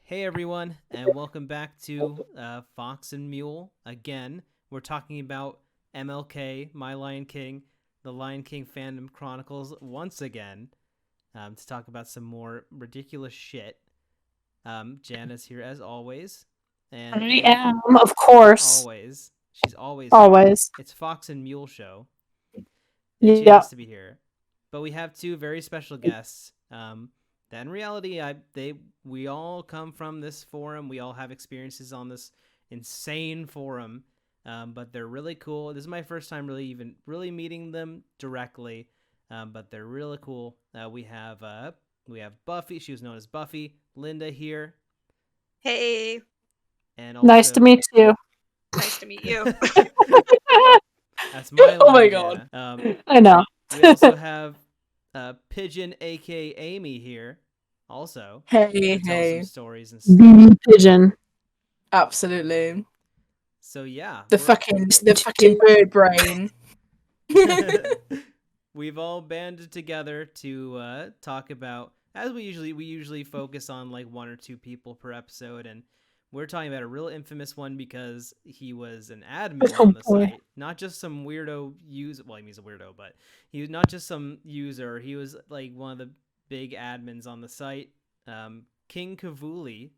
Hey everyone, and welcome back to Fox and Mule. Again, we're talking about MLK, My Lion King, the Lion King Fandom Chronicles once again, to talk about some more ridiculous shit. Jana's here as always, and I am, of course. always, she's always here. Always. It's Fox and Mule show, and she Yeah. has to be here. But we have two very special guests. That in reality, we all come from this forum. We all have experiences on this insane forum, but they're really cool. This is my first time really meeting them directly, but they're really cool. We have Buffy. She was known as Buffy. Linda here, Hey, and Nice to also meet you. nice to meet you. that's my line. Oh my God. I know. We also have Pigeon, aka Amy, here. Also, Hey, to tell some hey. stories and stuff. BB Pigeon. Absolutely. So yeah, The fucking bird brain. we've all banded together to talk about, as we usually focus on like one or two people per episode, and we're talking about a real infamous one because he was an admin Oh, on the boy. site, not just some weirdo user. Well, he's a weirdo, but he was not just some user. He was like one of the big admins on the site, King Kivuli.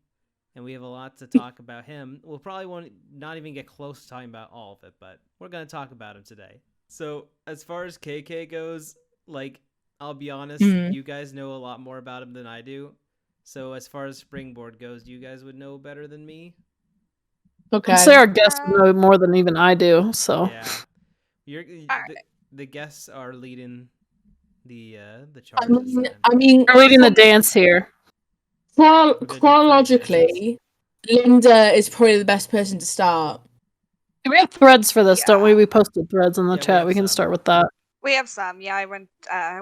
And we have a lot to talk about him. We'll probably won't not even get close to talking about all of it, but we're going to talk about him today. So, as far as KK goes, like, I'll be honest, you guys know a lot more about him than I do. So, as far as Springboard goes, you guys would know better than me. Okay. I'd say our guests know more than even I do, so. Yeah. Alright. The guests are leading the I charges. mean, We're leading the dance here. chronologically, Linda is probably the best person to start. We have threads for this, don't we? Yeah. We posted threads in the Yeah, we chat. have We can some. start with that. We have some. Yeah, I went I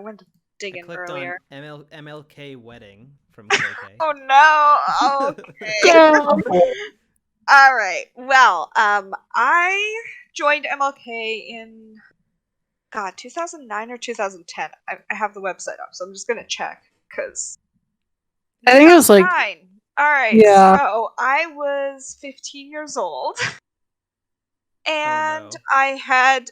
digging clicked earlier. on MLK Wedding from KK. Oh no. Okay. Yeah. All right. Well, I joined MLK in 2009 or 2010. I have the website up, so I'm just gonna check because I think it was like, 2009. All right. Yeah. So I was 15 years old, and no. I had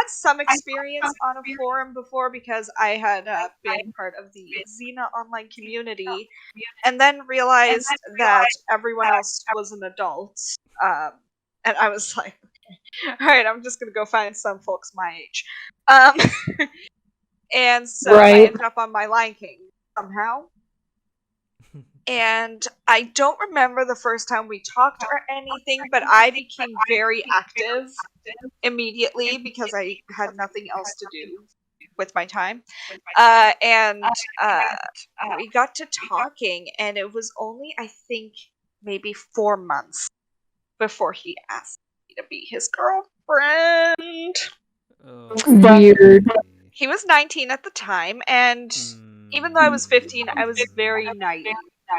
some experience on a forum before because I had been part of the Xena online community, and then realized that everyone else was an adult, and I was like, all right, I'm just gonna go find some folks my age, and so I Right. ended up on My Lion King somehow. And I don't remember the first time we talked or anything, but I became very active immediately because I had nothing else to do with my time. And we got to talking, and it was only, I think, maybe 4 months before he asked me to be his girlfriend. Oh, Weird. He was 19 at the time, and even though I was 15, I was very naive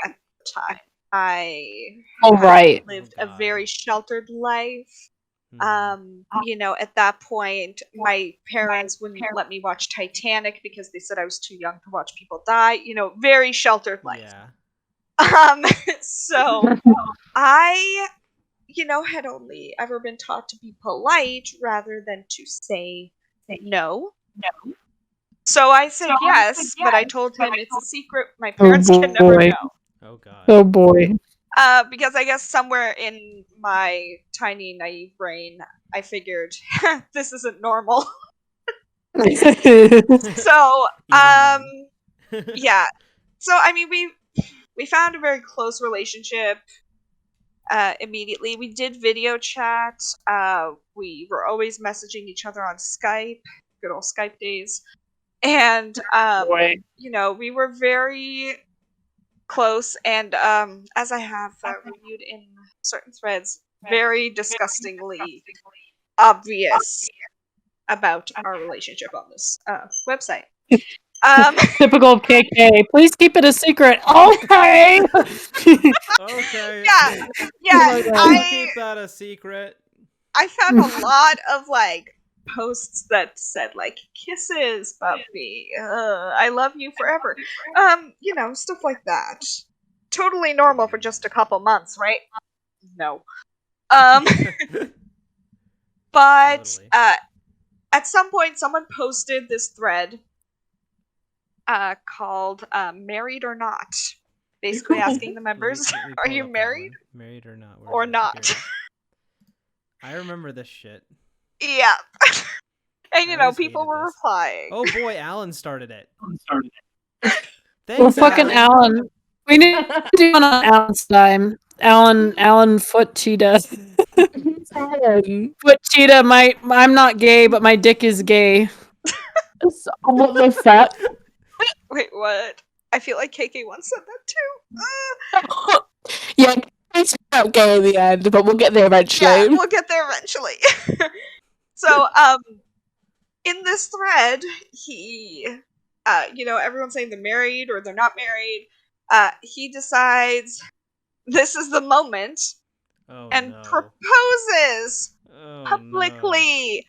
at the time. I Right. lived a very sheltered life. At that point, my parents wouldn't let me watch Titanic because they said I was too young to watch people die. Very sheltered life. Yeah. So I, had only ever been taught to be polite rather than to say no. So I said yes, but I told him it's a secret. My parents can never boy. know. Oh god. Oh boy. Because I guess somewhere in my tiny naive brain, I figured this isn't normal. So, yeah. So I mean, we found a very close relationship immediately. We did video chat. We were always messaging each other on Skype. Good old Skype days. And Boy. we were very close, and as I have reviewed in certain threads, very disgustingly obvious about our relationship on this website. Typical of KK. Please keep it a secret. Okay. Okay. Yeah. I'll keep that a secret. I found a lot of like posts that said like kisses, Buffy. I love you forever. Stuff like that. totally normal for just a couple months, right? No. But Totally. at some point, someone posted this thread called "Married or Not," basically asking the members, Let me "Are pull you up that married one. Married or not? or Where's it? not?" Here it is. I remember this shit. Yeah. And I always people hated were this. replying. Oh boy, Alan started it. Well, Thanks, fucking Alan. Alan. We need to do one on Alan's time. Alan Foot Cheetah. Foot Cheetah, I'm not gay, but my dick is gay. What the fuck? Wait, what? I feel like KK once said that too. Yeah, it's not gay in the end, but we'll get there eventually. Yeah, we'll get there eventually. So, in this thread, he, everyone's saying they're married or they're not married. He decides this is the moment and proposes publicly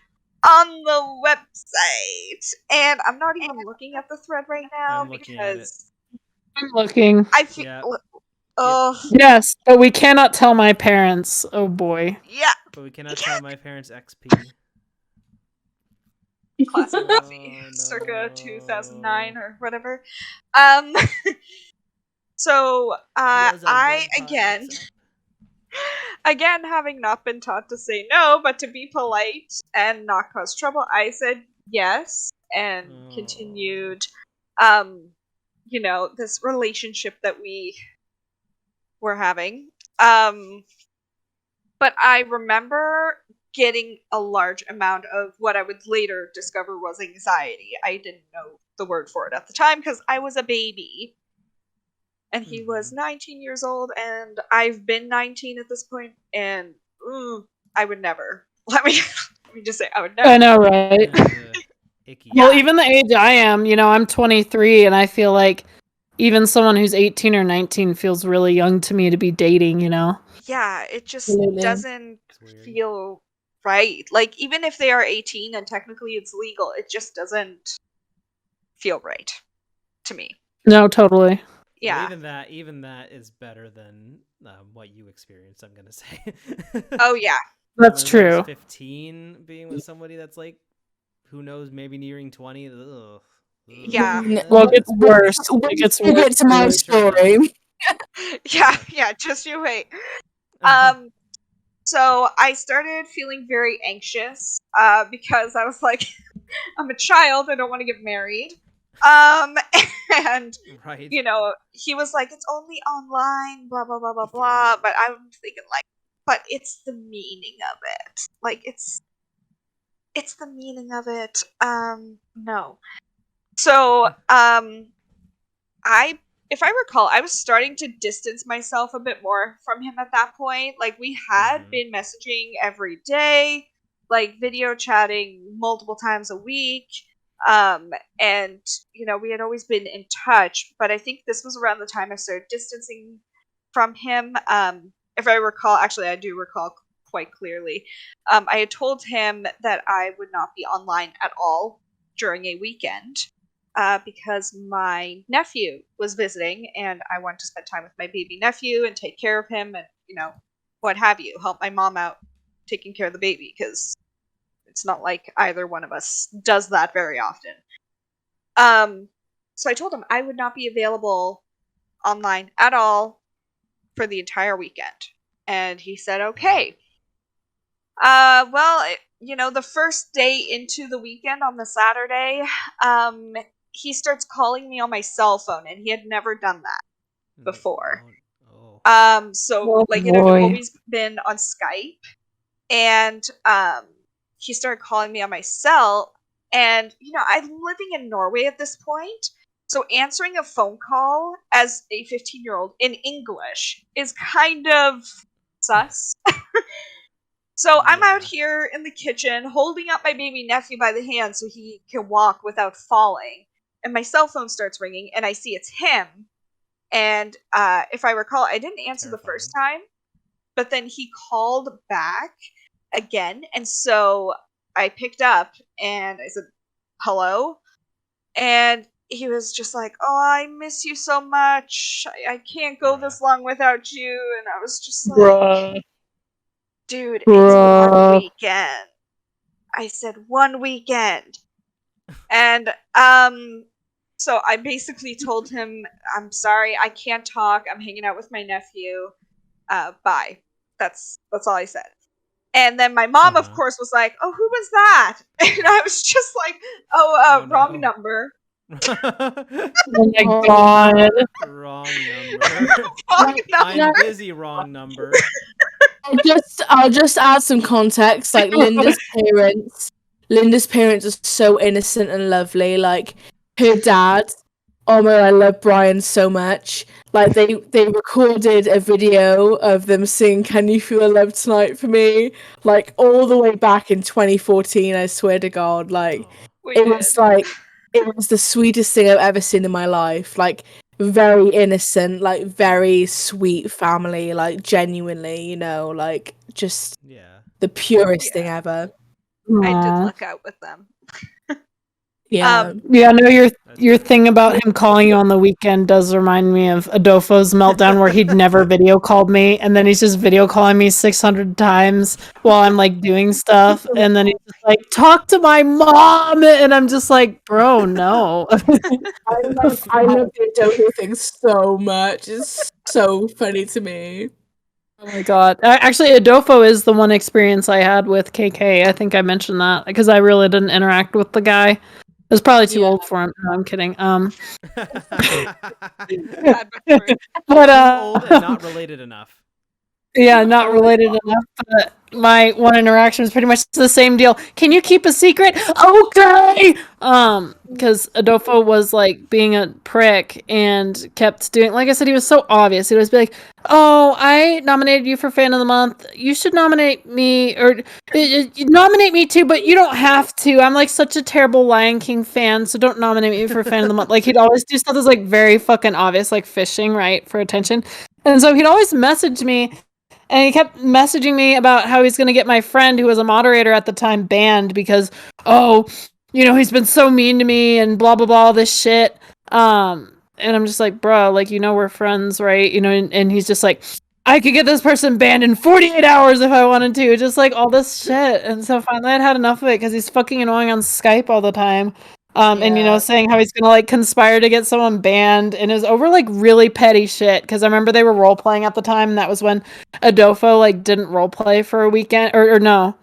on the website. And I'm not even looking at the thread right now I'm looking at it. because I'm looking. I feel. Yeah. Oh, Yes, but we cannot tell my parents. Oh boy. yeah. But we cannot tell my parents XP. Classic Buffy, Oh, circa no. 2009 or whatever. Um, so I again having not been taught to say no, but to be polite and not cause trouble, I said yes and continued, this relationship that we were having. But I remember getting a large amount of what I would later discover was anxiety. I didn't know the word for it at the time because I was a baby. And he was 19 years old, and I've been 19 at this point, and I would never. Let me just say, I would never. I know, right? Icky. Well, even the age I am, I'm 23, and I feel like even someone who's 18 or 19 feels really young to me to be dating, Yeah, it just Absolutely. doesn't feel right. Like, even if they are 18 and technically it's legal, it just doesn't feel right to me. No, totally. Yeah. Well, even that is better than what you experienced, I'm gonna say. Oh yeah, that's true. 15, being with somebody that's like, who knows, maybe nearing 20. Ugh. Yeah. Well, it gets worse. It gets We'll worse. get to my story. Yeah, just you wait. So I started feeling very anxious because I was like, I'm a child, I don't want to get married. And right. he was like, it's only online, blah blah blah blah blah. But I'm thinking like, but it's the meaning of it. Like it's the meaning of it. No. So if I recall, I was starting to distance myself a bit more from him at that point. Like, we had been messaging every day, like video chatting multiple times a week. And, we had always been in touch, but I think this was around the time I started distancing from him. If I recall, actually, I do recall quite clearly. I had told him that I would not be online at all during a weekend. Because my nephew was visiting and I wanted to spend time with my baby nephew and take care of him and, what have you, help my mom out taking care of the baby because it's not like either one of us does that very often. So I told him I would not be available online at all for the entire weekend. And he said, okay. Well, the first day into the weekend on the Saturday, he starts calling me on my cell phone, and he had never done that before. So it had always been on Skype, and he started calling me on my cell, and I'm living in Norway at this point, so answering a phone call as a 15-year-old in English is kind of sus. So I'm out here in the kitchen holding up my baby nephew by the hand so he can walk without falling. And my cell phone starts ringing and I see it's him. And if I recall, I didn't answer the first time, but then he called back again. And so I picked up and I said, hello? And he was just like, "Oh, I miss you so much. I can't go this long without you." And I was just like, Bruh. "Dude, it's one weekend." I said, "1 weekend." And so I basically told him, "I'm sorry, I can't talk. I'm hanging out with my nephew. Bye." That's all I said. And then my mom, of course, was like, "Oh, who was that?" And I was just like, "Oh, wrong number." Oh my god. Wrong number. Wrong number. I'm busy, wrong number. I'll just add some context. Like Linda's parents are so innocent and lovely. Like her dad, oh my god, I love Brian so much. Like they recorded a video of them singing "Can You Feel the Love Tonight" for me, like all the way back in 2014. I swear to God, like it was the sweetest thing I've ever seen in my life. Like very innocent, like very sweet family, like genuinely, you know, like just the purest thing ever. I did luck out with them. Yeah. Yeah, no, your thing about him calling you on the weekend does remind me of Adolfo's meltdown where he'd never video called me, and then he's just video calling me 600 times while I'm like doing stuff, and then he's just like, "Talk to my mom," and I'm just like, "Bro, no." I love the Adolfo thing so much. It's so funny to me. Oh my god. Actually, Adolfo is the one experience I had with KK. I think I mentioned that because I really didn't interact with the guy. I was probably too old for him. No, I'm kidding. But old and not related enough. Yeah, not related enough. But my one interaction was pretty much the same deal. Can you keep a secret? Okay. Because Adolfo was like being a prick and kept doing. Like I said, he was so obvious. He would be like, "Oh, I nominated you for Fan of the Month. You should nominate me, or nominate me too, but you don't have to. I'm like such a terrible Lion King fan, so don't nominate me for Fan of the Month." Like he'd always do stuff that's like very fucking obvious, like fishing, right, for attention. And so he'd always message me. And he kept messaging me about how he's going to get my friend, who was a moderator at the time, banned because, he's been so mean to me and blah, blah, blah, all this shit. And I'm just like, bro, like, we're friends, right? And he's just like, I could get this person banned in 48 hours if I wanted to. Just like all this shit. And so finally I'd had enough of it because he's fucking annoying on Skype all the time. And saying how he's gonna like conspire to get someone banned, and it was over like really petty shit. Because I remember they were role playing at the time, and that was when Adolfo like didn't role play for a weekend, or no,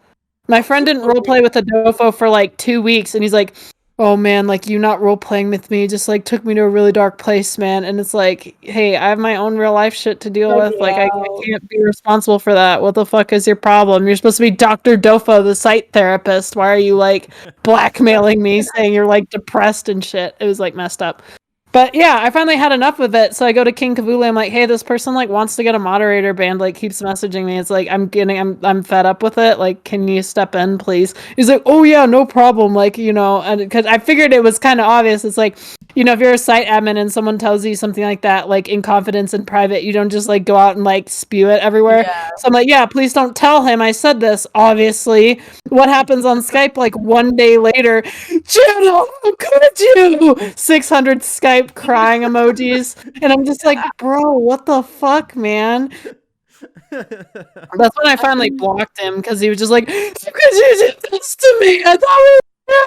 my friend didn't role play with Adolfo for like 2 weeks, and he's like, "Oh man, like you not role playing with me just like took me to a really dark place, man." And it's like, hey, I have my own real life shit to deal with. Like I can't be responsible for that. What the fuck is your problem? You're supposed to be Dr. Dofo, the site therapist. Why are you like blackmailing me, saying you're like depressed and shit? It was like messed up. But yeah, I finally had enough of it. So I go to King Kivuli. I'm like, hey, this person like wants to get a moderator banned, like keeps messaging me. It's like I'm fed up with it. Like, can you step in, please? He's like, oh yeah, no problem. Like, and because I figured it was kind of obvious. It's like, if you're a site admin and someone tells you something like that, like in confidence in private, you don't just like go out and like spew it everywhere. Yeah. So I'm like, yeah, please don't tell him I said this. Obviously, what happens on Skype like 1 day later? Channel, how could you? 600 Skype crying emojis, and I'm just like, bro, what the fuck, man? That's when I finally blocked him because he was just like, how could you do this to me? I thought we were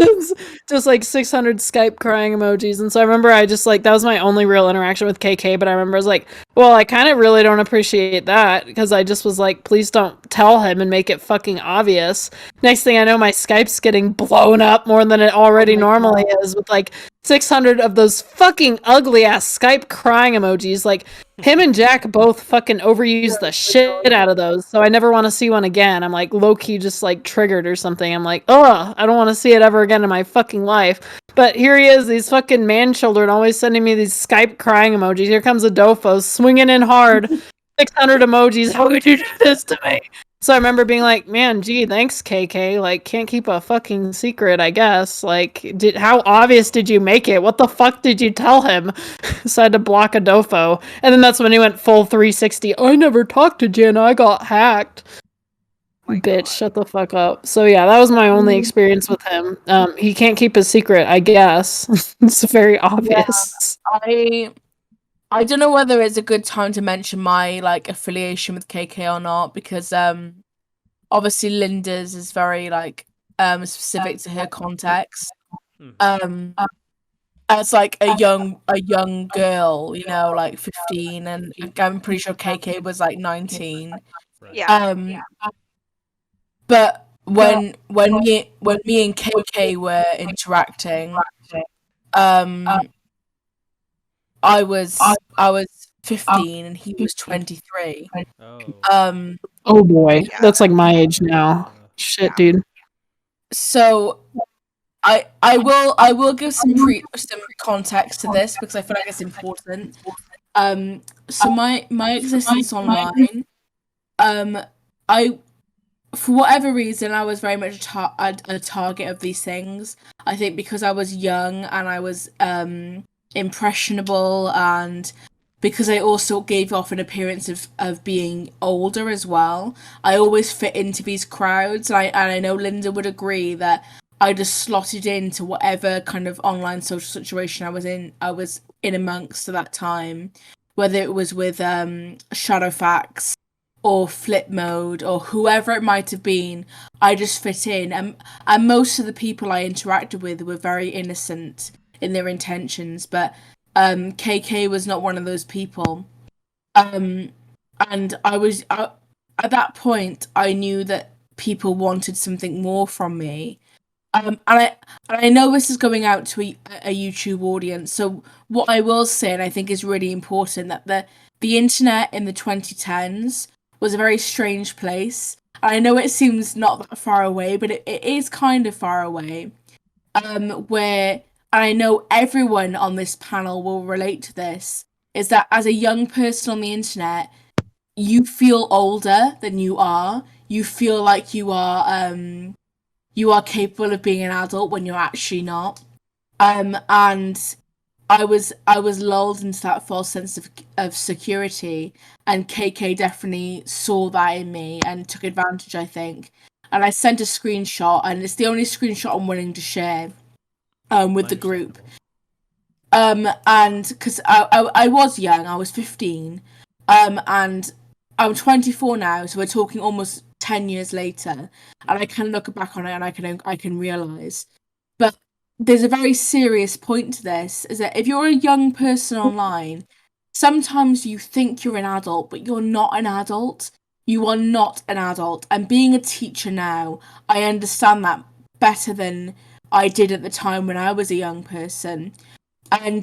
friends. Just like 600 Skype crying emojis. And so I remember I just like, that was my only real interaction with KK, but I remember I was like, well, I kind of really don't appreciate that because I just was like, please don't tell him and make it fucking obvious. Next thing I know, my Skype's getting blown up more than it already normally is with like 600 of those fucking ugly ass Skype crying emojis. Like him and Jack both fucking overuse the shit out of those. So I never want to see one again. I'm like low-key just like triggered or something. I'm like, ugh, I don't want to see it ever again in my fucking life. But here he is, these fucking man children always sending me these Skype crying emojis. Here comes Adolfo swinging in hard. 600 emojis. How could you do this to me? So I remember being like, man, gee, thanks, KK. Like, can't keep a fucking secret, I guess. Like, how obvious did you make it? What the fuck did you tell him? So I had to block Adolfo. And then that's when he went full 360. I never talked to Jenna. I got hacked. Bitch, shut the fuck up. So yeah, that was my only experience with him. He can't keep a secret, I guess. It's very obvious. I don't know whether it's a good time to mention my like affiliation with KK or not, because obviously Linda's is very like specific to her context. As like a young girl, you know, like 15, and I'm pretty sure KK was like 19. Right. Yeah. But when me and KK were interacting, I was 15 and he was 23. Oh. Oh boy, Yeah. that's like my age now. Shit, Yeah. dude. So I will give some context to this because I feel like it's important. So my existence online, I for whatever reason I was very much a target of these things. I think because I was young and I was impressionable, and because I also gave off an appearance of being older as well. I always fit into these crowds, and I know Linda would agree that I just slotted into whatever kind of online social situation I was in amongst at that time, whether it was with Shadowfax or Flip Mode or whoever it might have been. I just fit in, and most of the people I interacted with were very innocent in their intentions, but KK was not one of those people. And at that point I knew that people wanted something more from me. And I know this is going out to a YouTube audience, so what I will say, and I think is really important, that the internet in the 2010s was a very strange place. And I know it seems not that far away, but it is kind of far away. Where, and I know everyone on this panel will relate to this, is that as a young person on the internet, you feel older than you are. You feel like you are capable of being an adult when you're actually not. And I was lulled into that false sense of security, and KK definitely saw that in me and took advantage, I think. And I sent a screenshot, and it's the only screenshot I'm willing to share with the group. And because I was young, I was 15, and I'm 24 now, so we're talking almost 10 years later, and I can look back on it and I can realize. But there's a very serious point to this, is that if you're a young person online, sometimes you think you're an adult, but you're not an adult. You are not an adult. And being a teacher now, I understand that better than I did at the time when I was a young person. And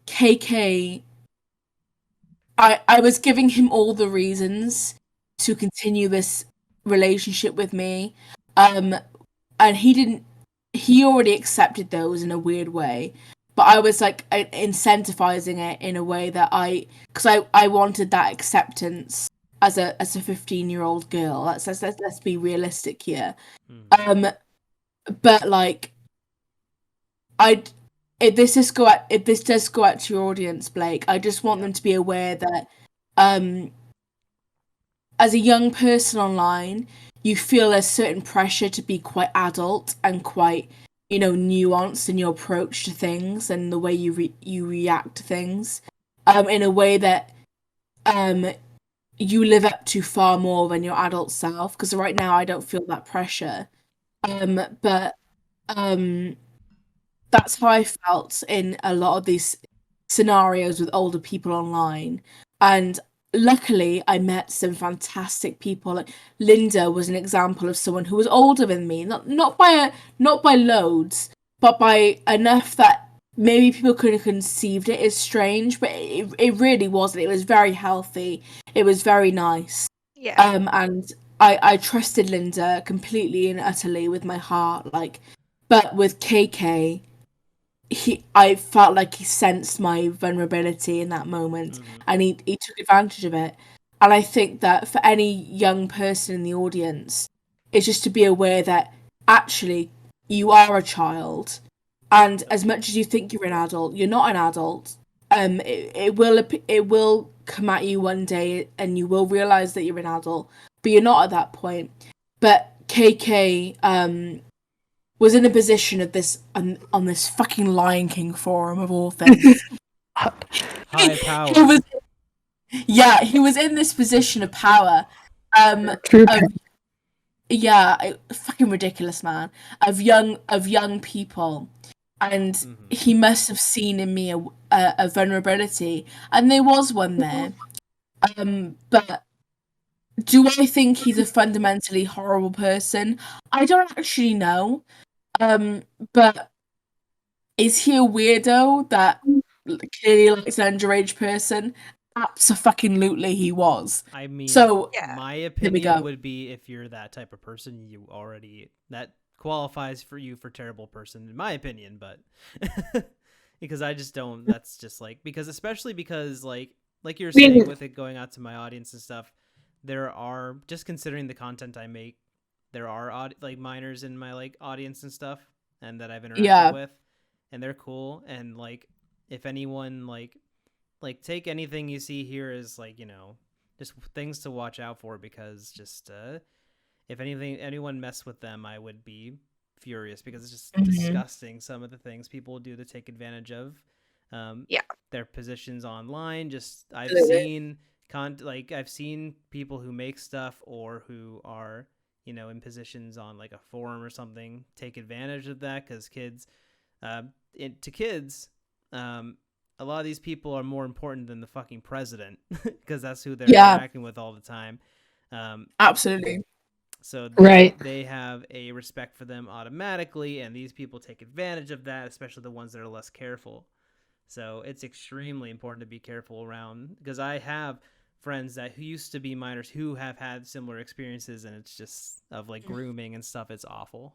KK, I was giving him all the reasons to continue this relationship with me, and he already accepted those in a weird way, but I was like incentivizing it in a way that because I wanted that acceptance as a 15-year-old girl. Let's be realistic here. But like if this does go out to your audience, Blake, I just want them to be aware that as a young person online, you feel a certain pressure to be quite adult and quite, nuanced in your approach to things and the way you react to things, in a way that you live up to far more than your adult self. Because right now I don't feel that pressure, but that's how I felt in a lot of these scenarios with older people online. And luckily I met some fantastic people. Like Linda was an example of someone who was older than me, not by loads, but by enough that maybe people could have conceived it as strange, but it really wasn't. It was very healthy. It was very nice. Yeah. And I trusted Linda completely and utterly with my heart, but with KK, I felt like he sensed my vulnerability in that moment, and he took advantage of it. And I think that for any young person in the audience, it's just to be aware that actually you are a child, and as much as you think you're an adult, you're not an adult. It will come at you one day, and you will realize that you're an adult, but you're not at that point. but KK was in a position of this on this fucking Lion King forum of all things. High power. He was in this position of power. True. Fucking ridiculous, man. Of young people, and he must have seen in me a vulnerability, and there was one there. But do I think he's a fundamentally horrible person? I don't actually know. But is he a weirdo that clearly likes an underage person? Absolutely, he was. I mean, so my we opinion go. would be if you're that type of person, that qualifies for you for terrible person, in my opinion. But because I just don't. That's just like especially because like you're saying with it going out to my audience and stuff. There are, just considering the content I make, there are like minors in my like audience and stuff, and that I've interacted with, and they're cool. And like, if anyone like take anything you see here as like, you know, just things to watch out for, because just if anyone mess with them, I would be furious, because it's just disgusting some of the things people do to take advantage of their positions online. Just I've seen people who make stuff or who are, you know, in positions on like a forum or something, take advantage of that, because kids, a lot of these people are more important than the fucking president, because that's who they're interacting with all the time. Absolutely. So they have a respect for them automatically, and these people take advantage of that, especially the ones that are less careful. So it's extremely important to be careful around, because I have friends who used to be minors who have had similar experiences, and it's just of like grooming and stuff. It's awful.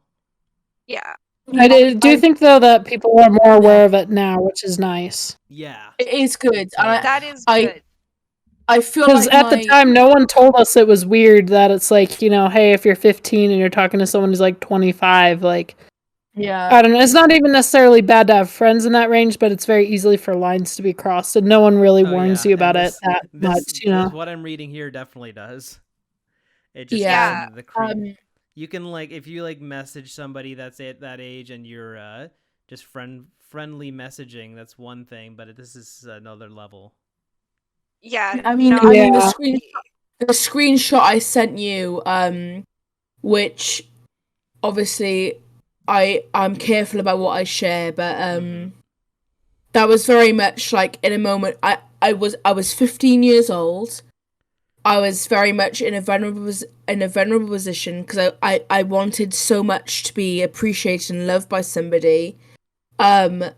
Yeah. I do think though that people are more aware of it now, which is nice. Yeah, it is good. That is good. I feel because at the time, no one told us it was weird that it's like, you know, hey, if you're 15 and you're talking to someone who's like 25, like, I don't know. It's not even necessarily bad to have friends in that range, but it's very easily for lines to be crossed, and no one really warns you about it that much. You know, what I'm reading here definitely does. It just the creep. You can like, if you like message somebody that's at that age and you're just friendly messaging, that's one thing, but this is another level. Yeah, I mean the screenshot I sent you, which obviously I'm careful about what I share, but that was very much like in a moment. I was 15 years old. I was very much in a vulnerable position, because I wanted so much to be appreciated and loved by somebody, and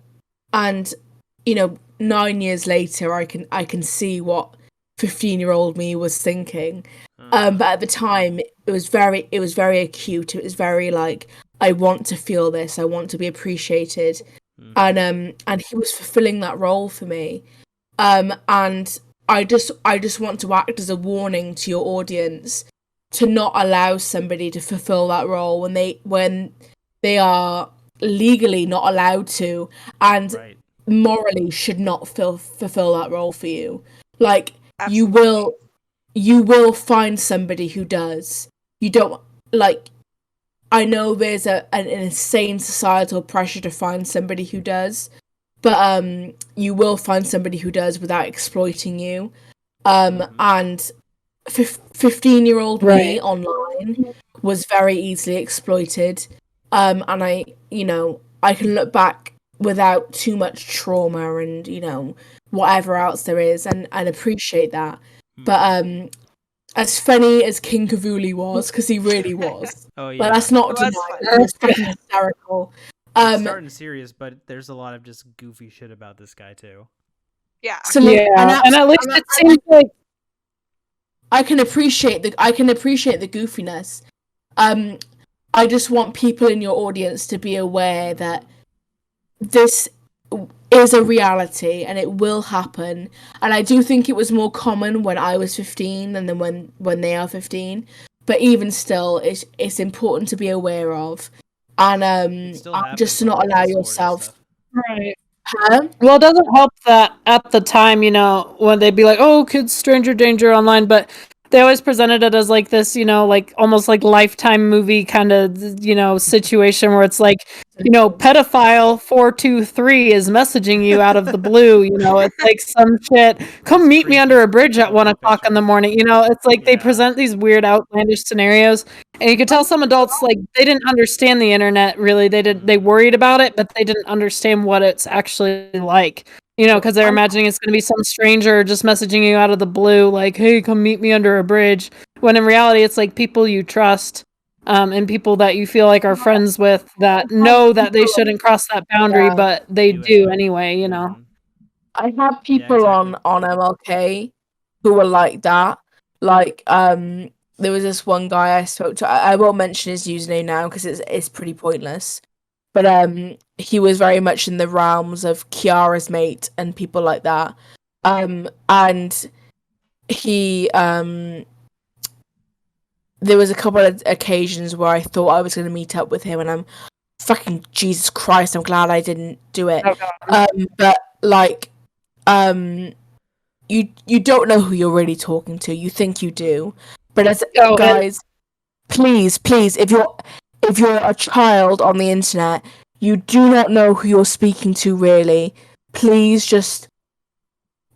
you know, 9 years later, I can see what 15-year-old me was thinking. But at the time, it was very acute. It was very like, I want to feel this. I want to be appreciated, and he was fulfilling that role for me. And I just want to act as a warning to your audience to not allow somebody to fulfill that role when they are legally not allowed to, and morally should not fulfill that role for you. Like, absolutely. you will find somebody who does. You don't, like, I know there's an insane societal pressure to find somebody who does, but you will find somebody who does without exploiting you. And 15-year-old me online was very easily exploited. And I can look back without too much trauma and, you know, whatever else there is, and appreciate that. But as funny as King Kivuli was, because he really was. Oh yeah, but that's not denied. It was fucking hysterical. It's starting serious, but there's a lot of just goofy shit about this guy too. Yeah. And at least it seems like I can appreciate the goofiness. I just want people in your audience to be aware that this is a reality and it will happen. And I do think it was more common when I was 15 than when they are 15. But even still, it's important to be aware of. And just to not allow yourself. Right. Well, it doesn't help that at the time, you know, when they'd be like, "Oh, kids, stranger danger online," but they always presented it as like this, like almost like Lifetime movie kind of, situation where it's like, pedophile 423 is messaging you out of the blue. It's like some shit. Come Those meet me creepy under a bridge at profile 1:00 in the pictures. morning. It's like they Yeah. present these weird outlandish scenarios, and you could tell some adults like they didn't understand the internet really. They worried about it, but they didn't understand what it's actually like. Because they're imagining it's going to be some stranger just messaging you out of the blue, like, hey, come meet me under a bridge. When in reality, it's like people you trust and people that you feel like are friends with that know that they shouldn't cross that boundary, Yeah. but they do anyway. Mhm. I have people exactly. on MLK who were like that. Like, there was this one guy I spoke to. I won't mention his username now because it's pretty pointless. But he was very much in the realms of Kiara's mate and people like that. And he there was a couple of occasions where I thought I was going to meet up with him, and I'm fucking Jesus Christ, I'm glad I didn't do it. But like, you don't know who you're really talking to. You think you do, but as guys, please, if you're a child on the internet, you do not know who you're speaking to really. Please just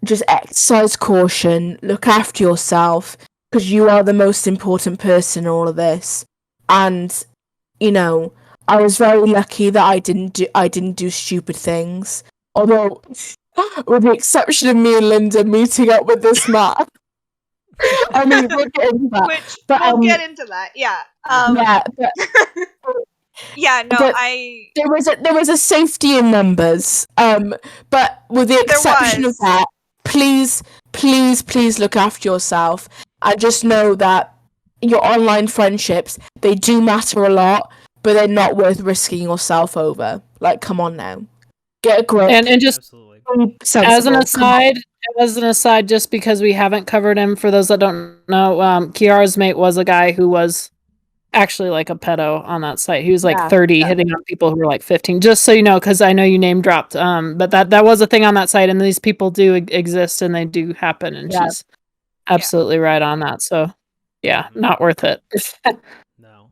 exercise caution, look after yourself, because you are the most important person in all of this. And I was very lucky that I didn't do stupid things. Although, with the exception of me and Linda meeting up with this man. I mean, we'll get into that. Which but, we'll get into that. Yeah. Yeah. Yeah. No, but there was a safety in numbers. But with the exception of that, please look after yourself, and just know that your online friendships, they do matter a lot, but they're not worth risking yourself over. Like, come on now, get a grip. And just Absolutely. as an aside, just because we haven't covered him, for those that don't know, Kiara's mate was a guy who was actually like a pedo on that site. He was like 30, hitting on people who were like 15. Just so you know, because I know you name dropped. But that was a thing on that site, and these people do exist and they do happen. And she's absolutely right on that. So, yeah, not worth it. No.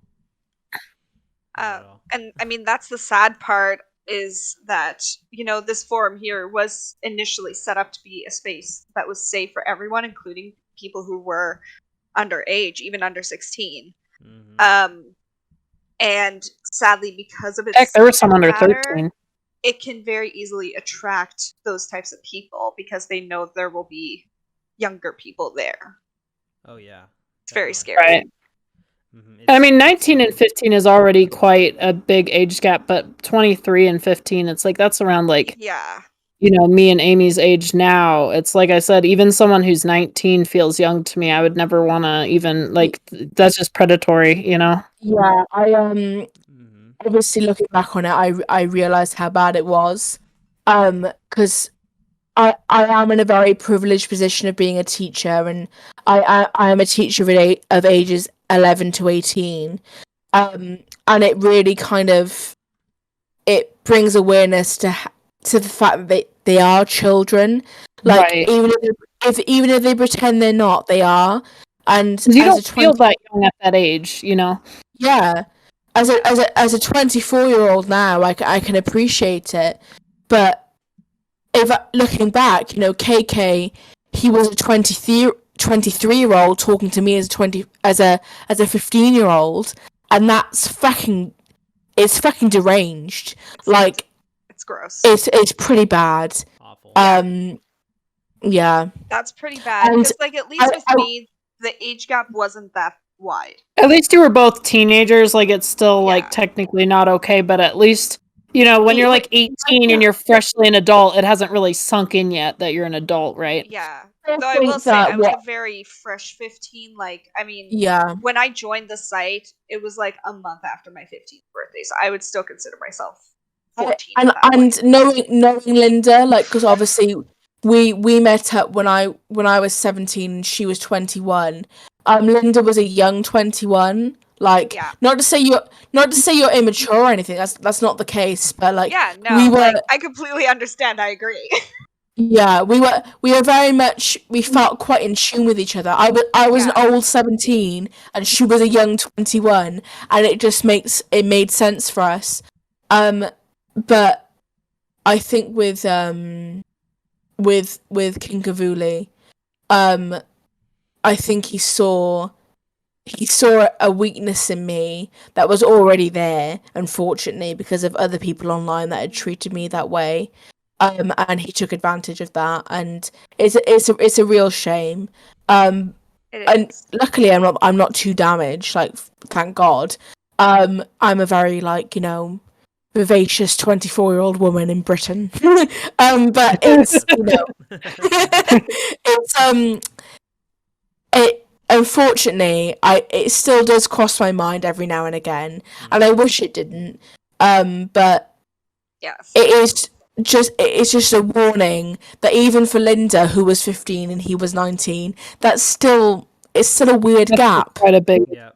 And I mean, that's the sad part, is that this forum here was initially set up to be a space that was safe for everyone, including people who were underage, even under 16. And sadly, because of its Heck, there were some under 13. It can very easily attract those types of people because they know there will be younger people there. Oh yeah, it's very scary. Right. I mean, 19 and 15 is already quite a big age gap, but 23 and 15, it's like that's around like me and Amy's age now. It's like I said, even someone who's 19 feels young to me. I would never want to even that's just predatory, Yeah, I obviously looking back on it, I realized how bad it was, because I am in a very privileged position of being a teacher, and I am a teacher of ages 11 to 18, and it really kind of it brings awareness to the fact that they are children, like even if they pretend they're not, they are, and you don't feel that young at that age, Yeah, as a 24-year-old now, I can appreciate it, but if looking back, KK, he was a 23-year-old talking to me as a 15-year-old, and it's fucking deranged. Like, it's gross. It's pretty bad. Awful. Yeah. That's pretty bad. Because at least with me, the age gap wasn't that wide. At least you were both teenagers. Like, it's still technically not okay, but at least when you're like 18 and you're freshly an adult, it hasn't really sunk in yet that you're an adult, right? Yeah. Though I will say, I was a very fresh 15. When I joined the site, it was like a month after my 15th birthday, so I would still consider myself 14. And knowing Linda, because obviously we met up when I was 17 and she was 21. Linda was a young 21. Not to say you're immature or anything. That's not the case. But I completely understand. I agree. Yeah, we were very much, we felt quite in tune with each other. I was an Yeah. old 17 and she was a young 21, and it made sense for us. But I think with King Kivuli, I think he saw a weakness in me that was already there, unfortunately, because of other people online that had treated me that way. And he took advantage of that, and it's a real shame. Um, It and is. luckily, I'm not too damaged. Like, thank God. I'm a very, like, vivacious 24-year-old woman in Britain. But it's it's it unfortunately, it still does cross my mind every now and again, and I wish it didn't. But Yes. it's just a warning that even for Linda, who was 15 and he was 19, it's still a weird That's gap. quite a big. Yeah.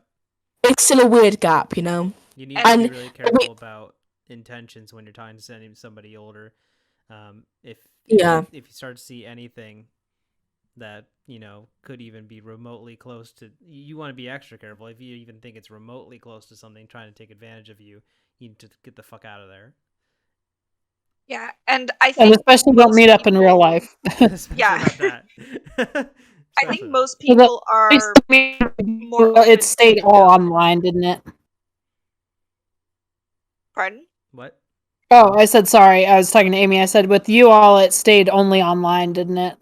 It's still a weird gap, you know. You need to And be really careful about intentions when you're talking to somebody older. If Yeah. if you start to see anything that could even be remotely close to, you want to be extra careful. If you even think it's remotely close to something trying to take advantage of you, you need to get the fuck out of there. Yeah, and I And think especially don't most meet up in real people- life. Especially Yeah. not that. I think Especially most So the- people are more Well, it open stayed to all know. online, didn't it? Pardon? what? Oh, I said sorry. I was talking to Amy. I said with you all, it stayed only online, didn't it?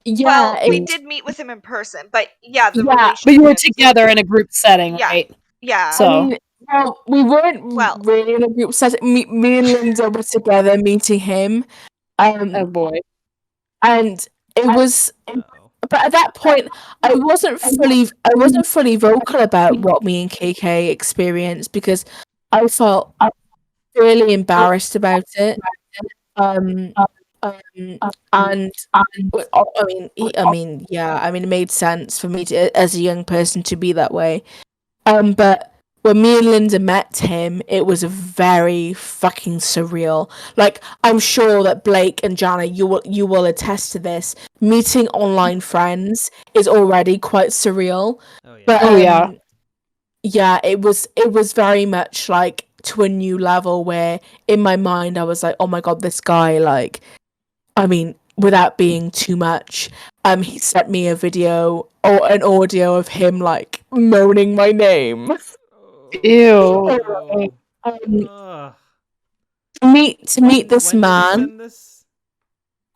Yeah. Well, we it- did meet with him in person, but yeah, the Yeah, relationship. But you were together in a group setting, Yeah. right? Yeah. So well, we weren't Well- really in a group setting. Me and Linda were together meeting him. oh boy. And it was, Uh-oh. but at that point, I wasn't fully vocal about what me and KK experienced because I felt really embarrassed about it. Um, and it made sense for me as a young person to be that way. But when me and Linda met him, it was very fucking surreal. Like, I'm sure that Blake and Jana, you will attest to this. Meeting online friends is already quite surreal. Oh yeah. But yeah. yeah, it was very much like to a new level where in my mind I was like, oh my God, this guy, like, I mean, without being too much, he sent me a video or an audio of him like moaning my name. Ew. Ugh. To meet this when did he man, send this?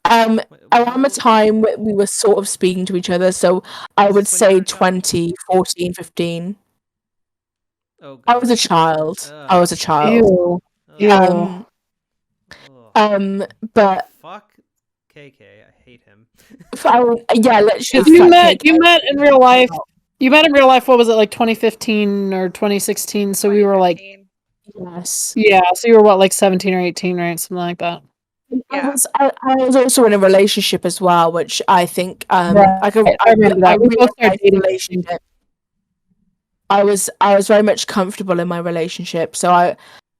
around the How- time we were sort of speaking to each other, so I Was would this when you say were a child? 2014, 15. Oh god. I was a child. I was a child. Ew. Ugh. Ew. Ugh. But Fuck KK. I hate him. literally, Because you fuck met KK. in real life. You met in real life. What was it, like 2015 or 2016? So we were like, 2015. Yes. yeah. So you were what, like 17 or 18, right? Something like that. Yeah. I was also in a relationship as well, which I think Right. I remember that. We really both started liked the dating. relationship. I was very much comfortable in my relationship, so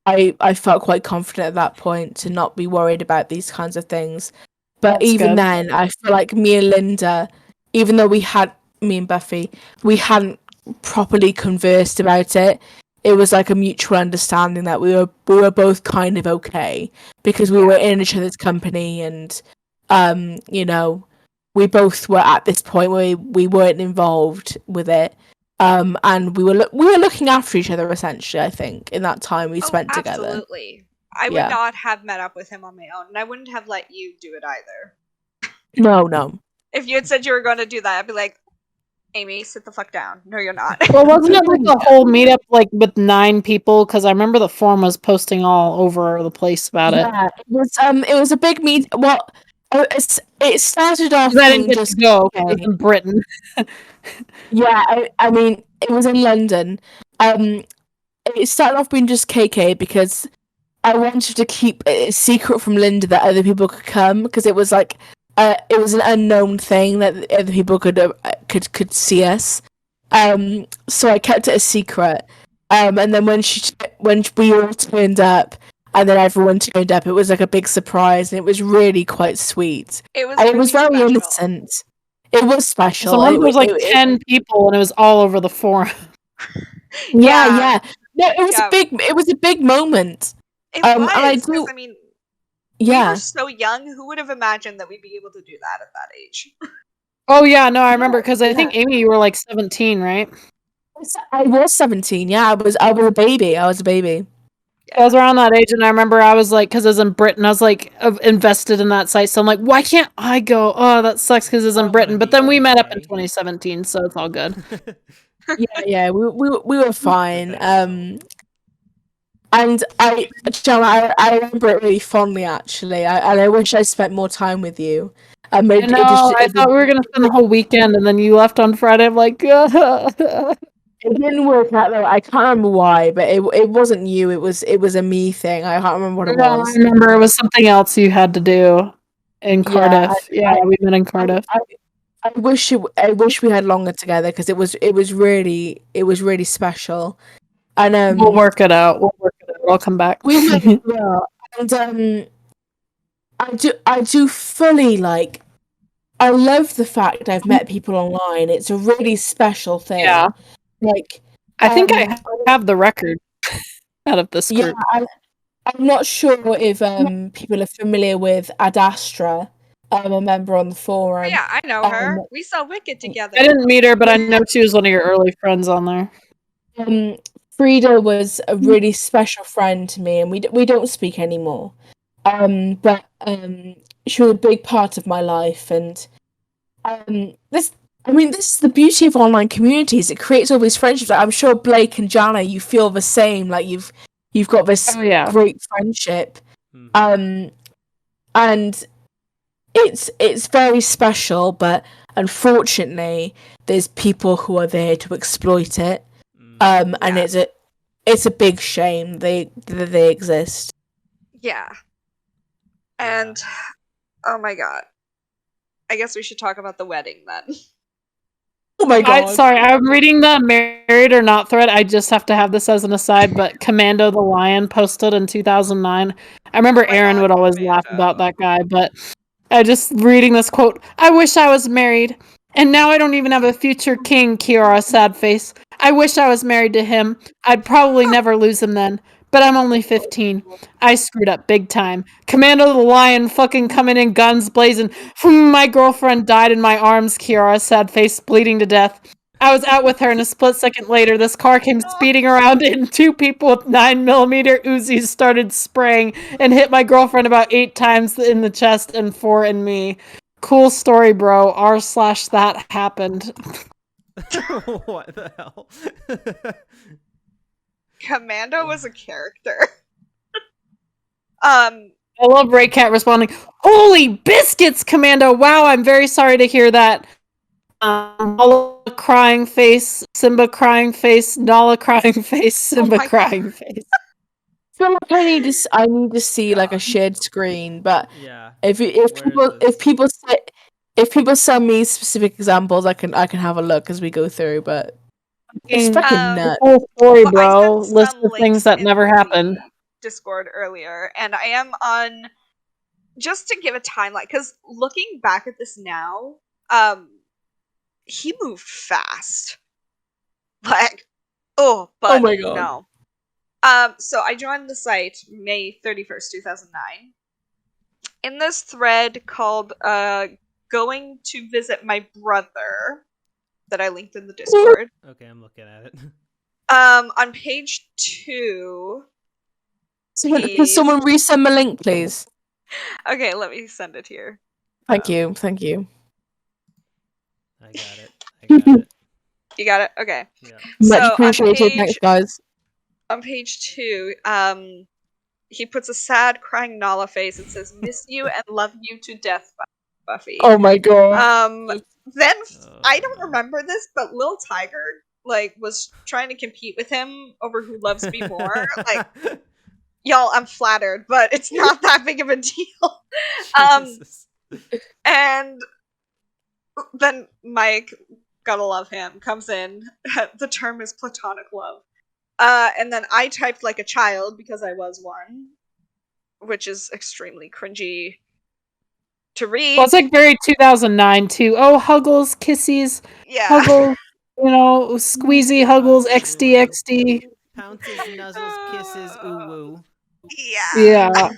I felt quite confident at that point to not be worried about these kinds of things. But That's even good. then, I feel like me and Linda, even though me and Buffy, we hadn't properly conversed about it. It was like a mutual understanding that we were both kind of okay because we were in each other's company, and we both were at this point where we weren't involved with it. And we were looking after each other essentially. I think in that time we spent together. Absolutely. I would Yeah. not have met up with him on my own, and I wouldn't have let you do it either. No. If you had said you were going to do that, I'd be like, Amy, sit the fuck down. No, you're not. Well, wasn't it like a whole meetup like with 9 people? Because I remember the forum was posting all over the place about it. Yeah, it was a big meet. Well, it started off I being didn't get just to go. KK. It was in Britain. Yeah, I mean, it was in London. It started off being just KK because I wanted to keep it a secret from Linda that other people could come, because it was like it was an unknown thing that other people could see us. So I kept it a secret. And then when we all turned up, and then everyone turned up. It was like a big surprise, and it was really quite sweet. It was And it really was very special. innocent. It was special. So there was like 10 people, and it was all over the forum. Yeah. No, it was Yeah. It was a big moment. It And I was, 'cause, do. I mean, we Yeah. were so young. Who would have imagined that we'd be able to do that at that age? Oh yeah, no, I remember because I think Amy, you were like 17, right? I was 17. Yeah, I was a baby. I was a baby. I was around that age, and I remember I was like, because I was in Britain, I was like invested in that site, so I'm like, why can't I go? Oh, that sucks because it's in Britain. But then we met up in 2017, so it's all good. Yeah, we were fine. And Gemma, I remember it really fondly actually. I wish I spent more time with you. I know. I thought we were gonna spend the whole weekend, and then you left on Friday. I'm like, it didn't work out though. I can't remember why, but it wasn't you. It was a me thing. I can't remember what it was. I remember it was something else you had to do in Cardiff. We met in Cardiff. I wish we had longer together because it was really special. And we'll work it out. I'll come back. We will. And I do fully like. I love the fact I've met people online. It's a really special thing. Yeah. Like, I think I have the record out of this group. Yeah, I'm not sure if people are familiar with Ad Astra. I'm a member on the forum. Oh, yeah, I know her. We saw Wicked together. I didn't meet her, but I know she was one of your early friends on there. Frida was a really special friend to me, and we don't speak anymore. But she was a big part of my life, and this is the beauty of online communities. It creates all these friendships. I'm sure Blake and Jana, you feel the same. Like you've got this great friendship, and it's very special. But unfortunately, there's people who are there to exploit it, and it's a big shame they exist. Yeah, and oh my god. I guess we should talk about the wedding then. Oh my god. Sorry, I'm reading the married or not thread. I just have to have this as an aside, but Commando the Lion posted in 2009. I remember Aaron would always laugh about that guy, but I just reading this quote. I wish I was married, and now I don't even have a future king, Kiara, sad face. I wish I was married to him. I'd probably never lose him then. But I'm only 15. I screwed up big time. Commando the Lion fucking coming in guns blazing. My girlfriend died in my arms, Kiara, sad face, bleeding to death. I was out with her, and a split second later, this car came speeding around, and 2 people with 9mm Uzis started spraying and hit my girlfriend about 8 times in the chest and 4 in me. Cool story, bro. r/that happened. What the hell? Commando was a character. I love Raycat responding, "Holy biscuits, Commando! Wow, I'm very sorry to hear that." Nala crying face, Simba crying face, Nala crying face, Simba crying face. I feel like I need to see like a shared screen, but if people send me specific examples, I can have a look as we go through. But it's fucking nuts. Cool story, bro. List of things that never happened. Discord earlier, and I am on just to give a timeline because looking back at this now, he moved fast. Like, oh my god, no. So I joined the site May 31st, 2009. In this thread called "Going to Visit My Brother," that I linked in the Discord. Okay, I'm looking at it. On page 2. Can someone resend the link, please? Okay, let me send it here. Thank you. I got it. You got it? Okay. Yeah. Much appreciated. Thanks, guys. On page 2, he puts a sad, crying Nala face and says, "Miss you and love you to death, Buffy." Oh my god. Then I don't remember this, but Lil Tiger was trying to compete with him over who loves me more. Y'all, I'm flattered, but it's not that big of a deal. And then Mike, gotta love him, comes in. The term is platonic love. And then I typed like a child because I was one. which is extremely cringy to read. Well, it's like very 2009 too. Oh, huggles, kissies, Yeah. huggles, squeezy huggles, XD. Pounces, nuzzles, kisses, ooh woo. Yeah.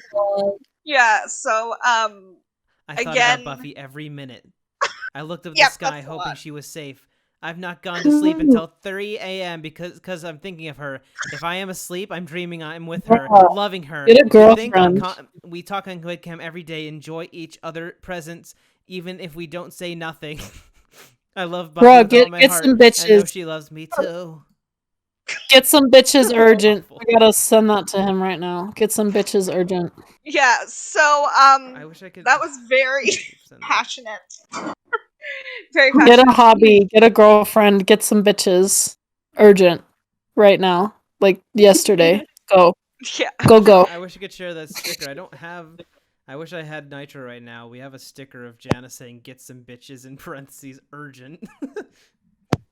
Yeah, so I thought again, about Buffy every minute. I looked up at Yep, the sky that's a hoping lot. she was safe. I've not gone to sleep until 3 a.m. because I'm thinking of her. If I am asleep, I'm dreaming I'm with her, Yeah. loving her. Get a We girlfriend. we talk on webcam every day, enjoy each other presence, even if we don't say nothing. I love Buffy Bro, with all my get heart. some I know bitches. she loves me too. Get some bitches urgent. Awful. I gotta send that to him right now. Get some bitches urgent. yeah, so I wish I could. that was very Send that. passionate. Very Get passionate. a hobby, get a girlfriend, get some bitches. Urgent. Right now. Like yesterday. Go. Yeah. Go. I wish I could share that sticker. I don't have. I wish I had Nitro right now. We have a sticker of Janice saying "Get some bitches" in parentheses urgent.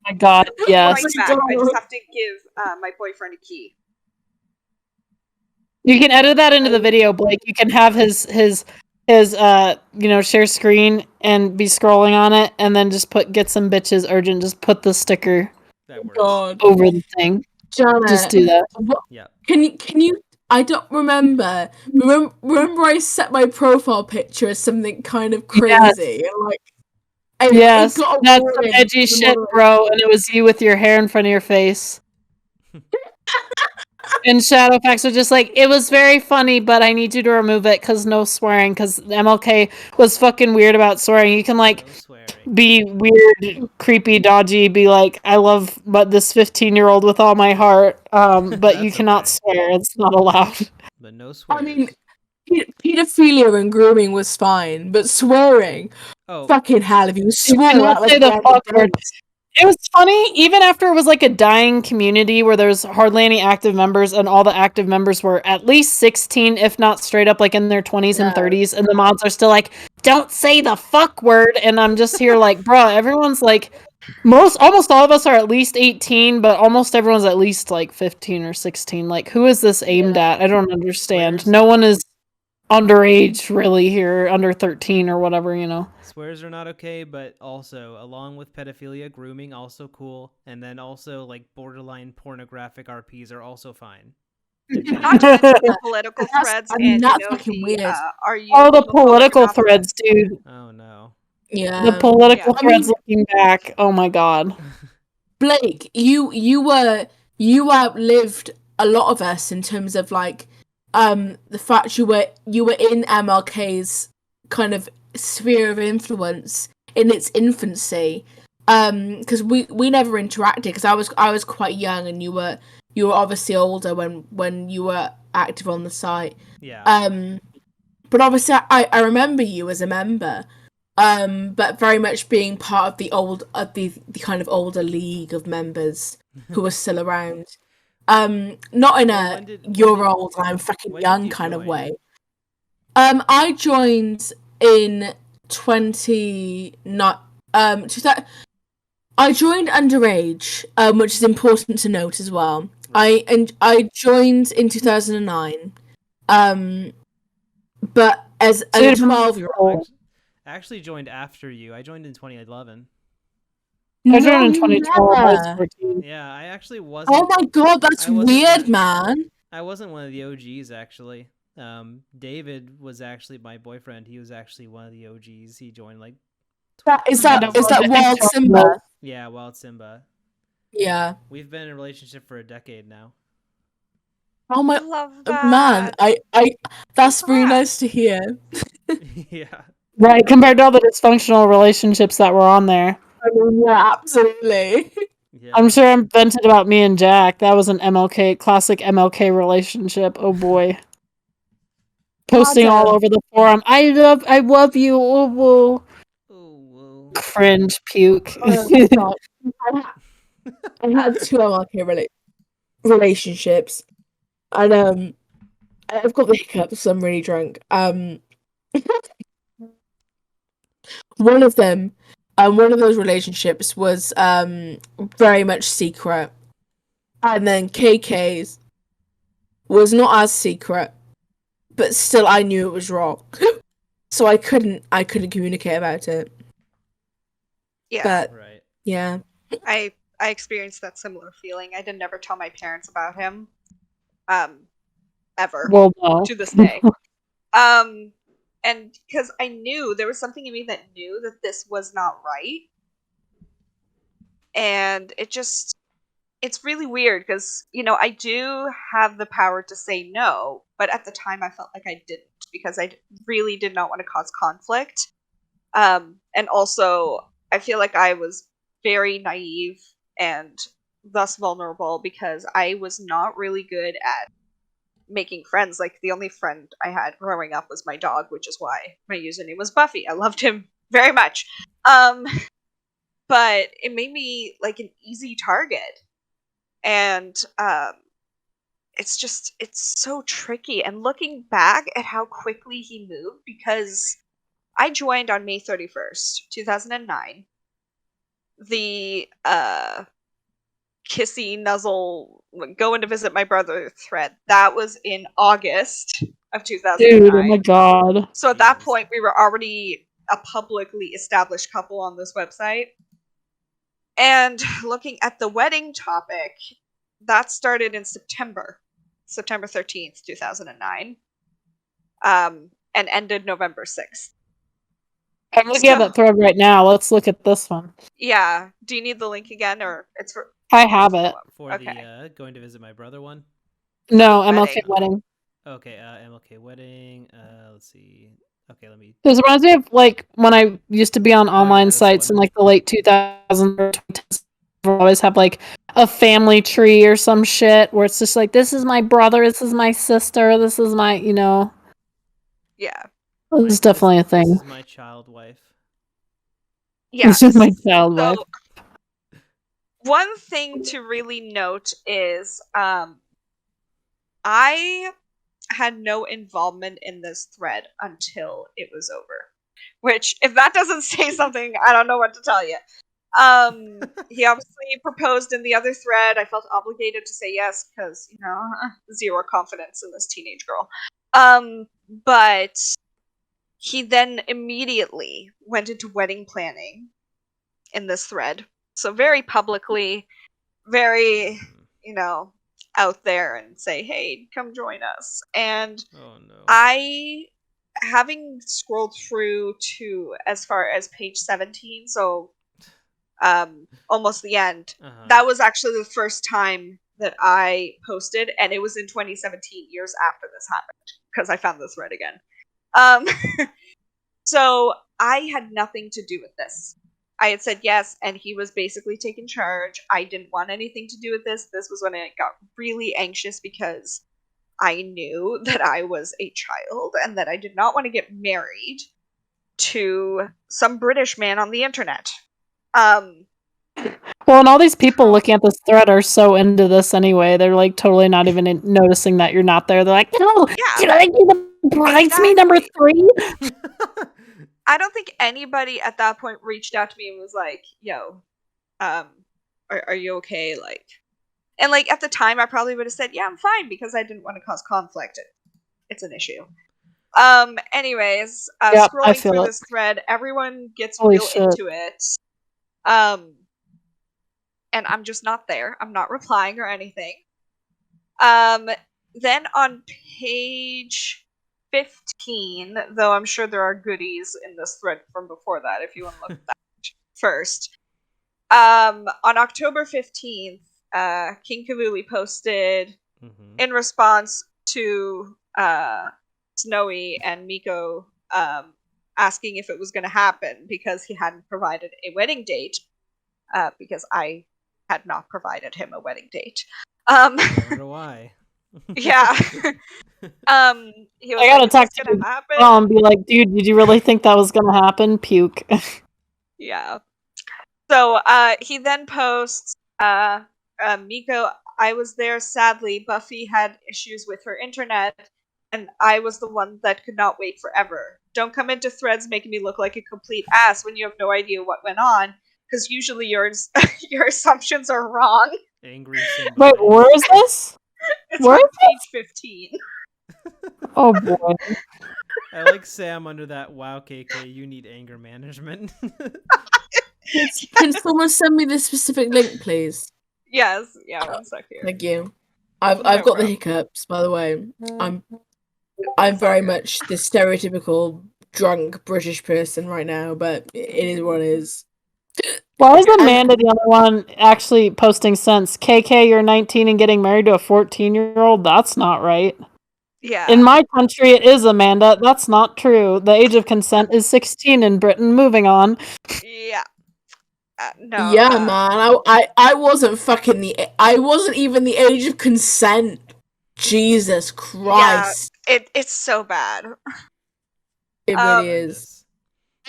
My God, yes. Right back. I just have to give my boyfriend a key. You can edit that into the video, Blake. You can have his share screen and be scrolling on it and then just get some bitches urgent. Just put the sticker That works. God. over the thing. Janet, Just do that. Yeah. Can you? I don't remember. Remember, I set my profile picture as something kind of crazy, and like, Yes, it got a that's some warning edgy from shit, one of bro. And it was you with your hair in front of your face. And Shadowfax was just like, it was very funny, but I need you to remove it because no swearing. Because MLK was fucking weird about swearing. You can like No swearing. be weird, creepy, dodgy, be like, I love this 15-year-old with all my heart. But you That's cannot okay. swear. It's not allowed. But no swears. I mean, pedophilia and grooming was fine, but swearing, oh, fucking hell! If you You swore, cannot that was say the ground fuck word. offense. It was funny, even after it was like a dying community where there's hardly any active members, and all the active members were at least 16, if not straight up like in their 20s and 30s, and the mods are still like, don't say the fuck word, and I'm just here like, bruh, everyone's like, almost all of us are at least 18, but almost everyone's at least like 15 or 16. Like, who is this aimed at? I don't understand. Swears. No one is underage really here, under 13 or whatever, Swears are not okay, but also, along with pedophilia, grooming also cool, and then also like borderline pornographic RPs are also fine. Not to mention the political threads and that's fucking weird. are you Oh, the homophobic political enough? threads, dude. Oh no. Yeah. The political Yeah. threads looking back. Oh my god. Blake, you outlived a lot of us in terms of like the fact you were in MLK's kind of sphere of influence in its infancy. Because we never interacted because I was quite young and you were obviously older when you were active on the site. Yeah. But obviously I remember you as a member. But very much being part of the kind of older league of members who are still around. Not in Well, you're old and I'm fucking when young did you kind of join? way. I joined in I joined underage, which is important to note as well. Right. I joined in 2009. But as a 12-year-old. I actually joined after you. I joined in 2011. I joined in 2012. I was 14. Yeah, I actually wasn't. Oh my god, that's weird, man. I wasn't one of the OGs actually. David was actually my boyfriend. He was actually one of the OGs. He joined like. Is that Wild Simba? Yeah, Wild Simba. Yeah. We've been in a relationship for a decade now. Oh my love that. man, I that's really nice to hear. Yeah. Right, compared to all the dysfunctional relationships that were on there. I mean, yeah, absolutely. Yeah. I'm sure I'm vented about me and Jack. That was an classic MLK relationship. Oh boy. Posting all over the forum. I love you. Oh, whoa. Oh, Cringe, puke. I had two MLK relationships, and I've got the hiccups, so I'm really drunk. One of them, one of those relationships was very much secret, and then KK's was not as secret, but still I knew it was wrong. So I couldn't communicate about it. Yeah. But Right. yeah. I experienced that similar feeling. I didn't never tell my parents about him. Ever. Well, no. To this day. And because I knew there was something in me that knew that this was not right. And it's really weird because, I do have the power to say no, but at the time I felt like I didn't because I really did not want to cause conflict. And also, I feel like I was very naive and thus vulnerable because I was not really good at making friends. Like, the only friend I had growing up was my dog, which is why my username was Buffy. I loved him very much. But it made me like an easy target. And it's so tricky. And looking back at how quickly he moved, because I joined on May 31st, 2009. The kissy nuzzle going to visit my brother thread, that was in August of 2009. Dude, oh my god. So at that Jesus. point, we were already a publicly established couple on this website. And looking at the wedding topic, that started in September 13th, 2009, and ended November 6th. I'm looking at that thread right now. Let's look at this one. Yeah. Do you need the link again, or it's for? I have it. For Okay. the going to visit my brother one. No, Wedding. MLK wedding. Okay, MLK wedding. Let's see. Okay, let me. Because it reminds me of like when I used to be on online that's the sites one. in like the late 2000s or 2010s. We always have like a family tree or some shit where it's just like, this is my brother, this is my sister, this is my, Yeah. This is definitely a thing. This is my child wife. Yeah. This is my child wife. So, one thing to really note is I had no involvement in this thread until it was over. Which, if that doesn't say something, I don't know what to tell you. He obviously proposed in the other thread. I felt obligated to say yes because, zero confidence in this teenage girl. But he then immediately went into wedding planning in this thread. So very publicly, very, out there and say, hey, come join us. And Oh no. I, having scrolled through to as far as page 17, so almost the end, that was actually the first time that I posted, and it was in 2017, years after this happened, because I found the thread again. So I had nothing to do with this. I had said yes, and he was basically taking charge. I didn't want anything to do with this. This was when I got really anxious because I knew that I was a child and that I did not want to get married to some British man on the internet. Well, and all these people looking at this thread are so into this anyway. They're like totally not even noticing that you're not there. They're like, "No, can I be the bridesmaid number 3?" I don't think anybody at that point reached out to me and was like, "Yo, are you okay?" Like, and like at the time, I probably would have said, "Yeah, I'm fine," because I didn't want to cause conflict. It's an issue. Anyways, Yep, I scrolling feel through it. this thread, everyone gets Holy real shit. into it. And I'm just not there. I'm not replying or anything. Then on page 15, though I'm sure there are goodies in this thread from before that, if you want to look at that first. On October 15th, King Kivuli posted in response to Snowy and Miko asking if it was going to happen because he hadn't provided a wedding date, because I had not provided him a wedding date. I wonder why. Yeah. He was I gotta like, talk "Is this to gonna happen?" and be like, dude, did you really think that was gonna happen? Puke. Yeah. So he then posts, Miko, I was there, sadly. Buffy had issues with her internet, and I was the one that could not wait forever. Don't come into threads making me look like a complete ass when you have no idea what went on, because usually your assumptions are wrong. Angry Simba. Wait, where is this? It's Where on is page 15. Oh boy. I like Sam under that. Wow, KK, you need anger management. Can someone send me the specific link, please? Yes. Yeah. One sec here. Thank you. I've No got the problem. hiccups, by the way. I'm It's all very good. much the stereotypical drunk British person right now, but it is what it is. Why is And- Amanda the only one actually posting sense? KK, you're 19 and getting married to a 14-year-old? That's not right. Yeah. In my country, it is, Amanda. That's not true. The age of consent is 16 in Britain. Moving on. Yeah. No. Yeah, man. I wasn't I wasn't even the age of consent. Jesus Christ. It's so bad. It really is.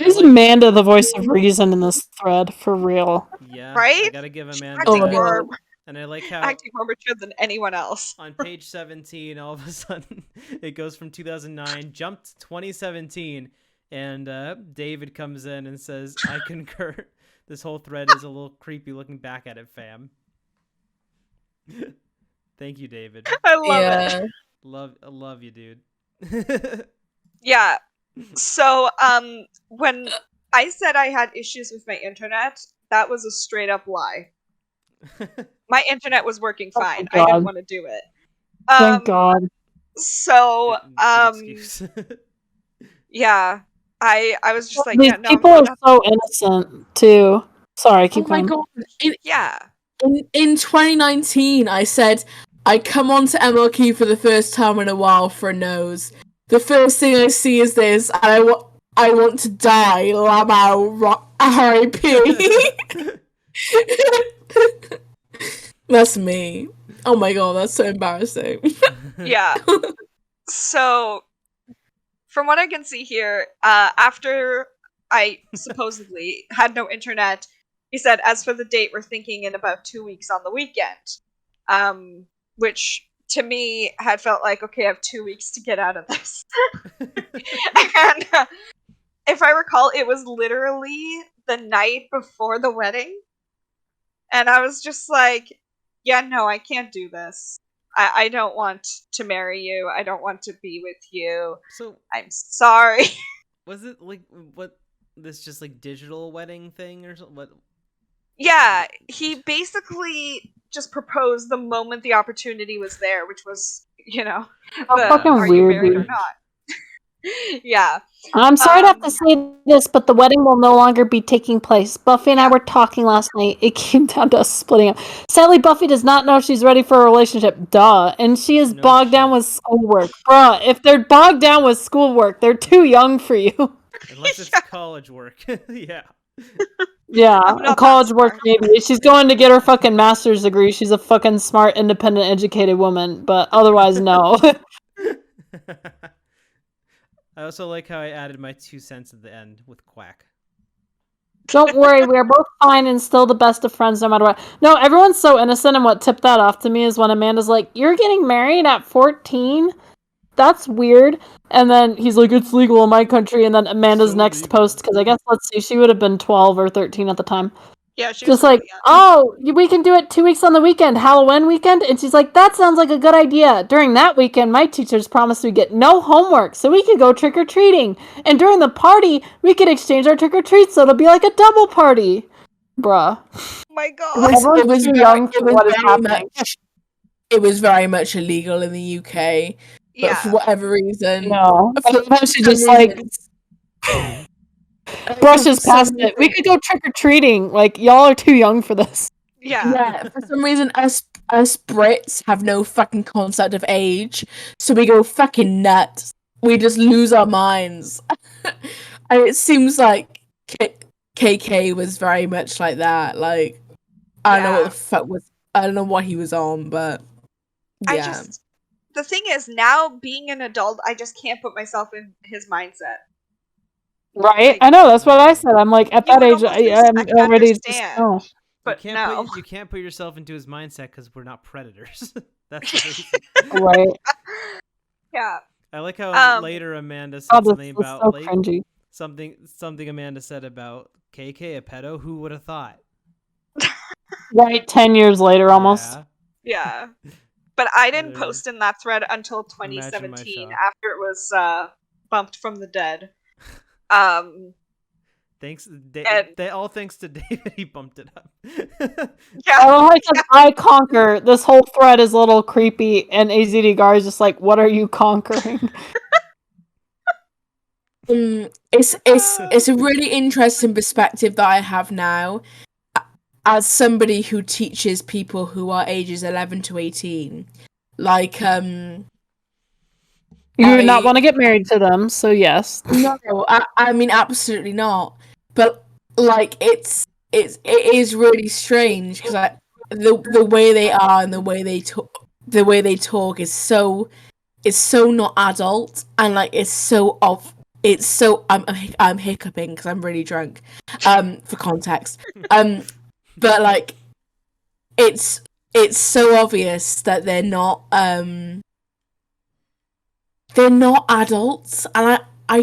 Is Amanda the voice of reason in this thread? For real. Yeah, I Right? gotta give She's Amanda acting Oh my that. more, God. And I like how acting more mature than anyone else. on page 17, all of a sudden, it goes from 2009, jumped to 2017, and David comes in and says, I concur. This whole thread is a little creepy looking back at it, fam. Thank you, David. I love it. I love you, dude. Yeah. So, when I said I had issues with my internet, that was a straight up lie. My internet was working fine. I God. didn't want to do it. Thank God. So, Good excuse. yeah. I was just like, These yeah, no, people I'm are not. so innocent, too. Sorry, Oh keep my going. God. Yeah. In 2019, I said I come on to MLQ for the first time in a while for a nose. The first thing I see is this, and I want to die. Lamau R.I.P. That's me. Oh my God, that's so embarrassing. Yeah. So, from what I can see here, after I supposedly had no internet, he said, as for the date, we're thinking in about 2 weeks on the weekend. Which to me had felt like, okay, I have 2 weeks to get out of this. And if I recall, it was literally the night before the wedding. And I was just like, yeah, no, I can't do this. I don't want to marry you. I don't want to be with you. So, I'm sorry. was it like, what, this just like digital wedding thing or something? What? Yeah, he basically just proposed the moment the opportunity was there, which was, the fucking are you weird, married or dude. not? Yeah. I'm sorry to have to say this, but the wedding will no longer be taking place. Buffy and I were talking last night. It came down to us splitting up. Sadly, Buffy does not know she's ready for a relationship. Duh. And she is No bogged down shit. with schoolwork. Bruh, if they're bogged down with schoolwork, they're too young for you. Unless it's college work. Yeah. Yeah, I'm not that college work smart. maybe. She's going to get her fucking master's degree. She's a fucking smart, independent, educated woman. But otherwise, no. I also like how I added my 2 cents at the end with quack. Don't worry, we are both fine and still the best of friends no matter what. No, everyone's so innocent, and what tipped that off to me is when Amanda's like, you're getting married at 14? That's weird. And then he's like, it's legal in my country. And then Amanda's So next legal. post, because I guess, let's see, she would have been 12 or 13 at the time. Yeah, she was Just like, really young. oh, we can do it 2 weeks on the weekend, Halloween weekend. And she's like, that sounds like a good idea. During that weekend, my teachers promised we get no homework, so we could go trick-or-treating. And during the party, we could exchange our trick-or-treats, so it'll be like a double party. Bruh. Oh my It god. was, Everyone's it was too very, young it for was what is very happening. much. It was very much illegal in the UK, but for Yeah. whatever reason, No. for She some just, like, reason- brushes for some past it. We reason- could go trick-or-treating. Like, y'all are too young for this. Yeah. Yeah, for some reason, us Brits have no fucking concept of age, so we go fucking nuts. We just lose our minds. And it seems like KK was very much like that. Like, I don't know what the fuck was. I don't know what he was on, but yeah. The thing is, now being an adult, I just can't put myself in his mindset. Right? Like, I know, that's what I said. I'm like, at you that would age, almost I'm expect to already just, understand. oh. But no. You can't put yourself into his mindset because we're not predators. That's the reason. Right. Yeah. I like how later Amanda said Oh, something this is about so like cringy. something Amanda said about KK a pedo. Who would have thought? Right, 10 years later almost. Yeah. Yeah. but I didn't Uh, post in that thread until Imagine my 2017 shock. after it was bumped from the dead. And Thanks to David, he bumped it up. yeah, Oh, I said I conquer. This whole thread is a little creepy, and AZD Gar is just like, "What are you conquering?" It's a really interesting perspective that I have now, as somebody who teaches people who are ages 11 to 18. Like, You would not I- want to get married to them, so yes. no, I mean absolutely not. But like, it is really strange because the way they are and the way they talk is so not adult, and like it's so off. It's so I'm hiccuping because I'm really drunk. For context, but like it's so obvious that they're not adults, and I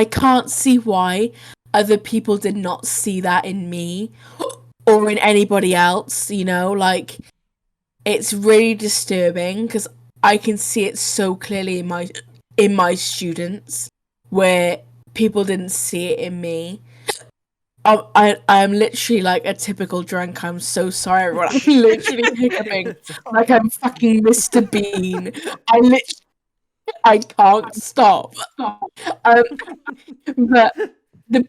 can't see why other people did not see that in me or in anybody else. You know, like it's really disturbing because I can see it so clearly in my students where people didn't see it in me. I am literally like a typical drunk. I'm so sorry, everyone. I'm literally hiccuping like I'm fucking Mr. Bean. I can't stop. Um, but the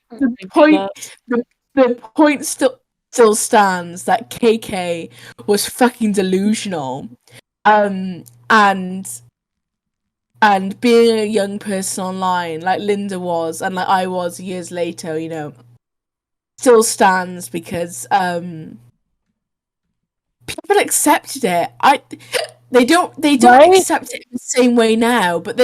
point still stands that KK was fucking delusional. And being a young person online, like Linda was, and like I was years later, you know, still stands because people accepted it. They don't Right? accept it in the same way now, but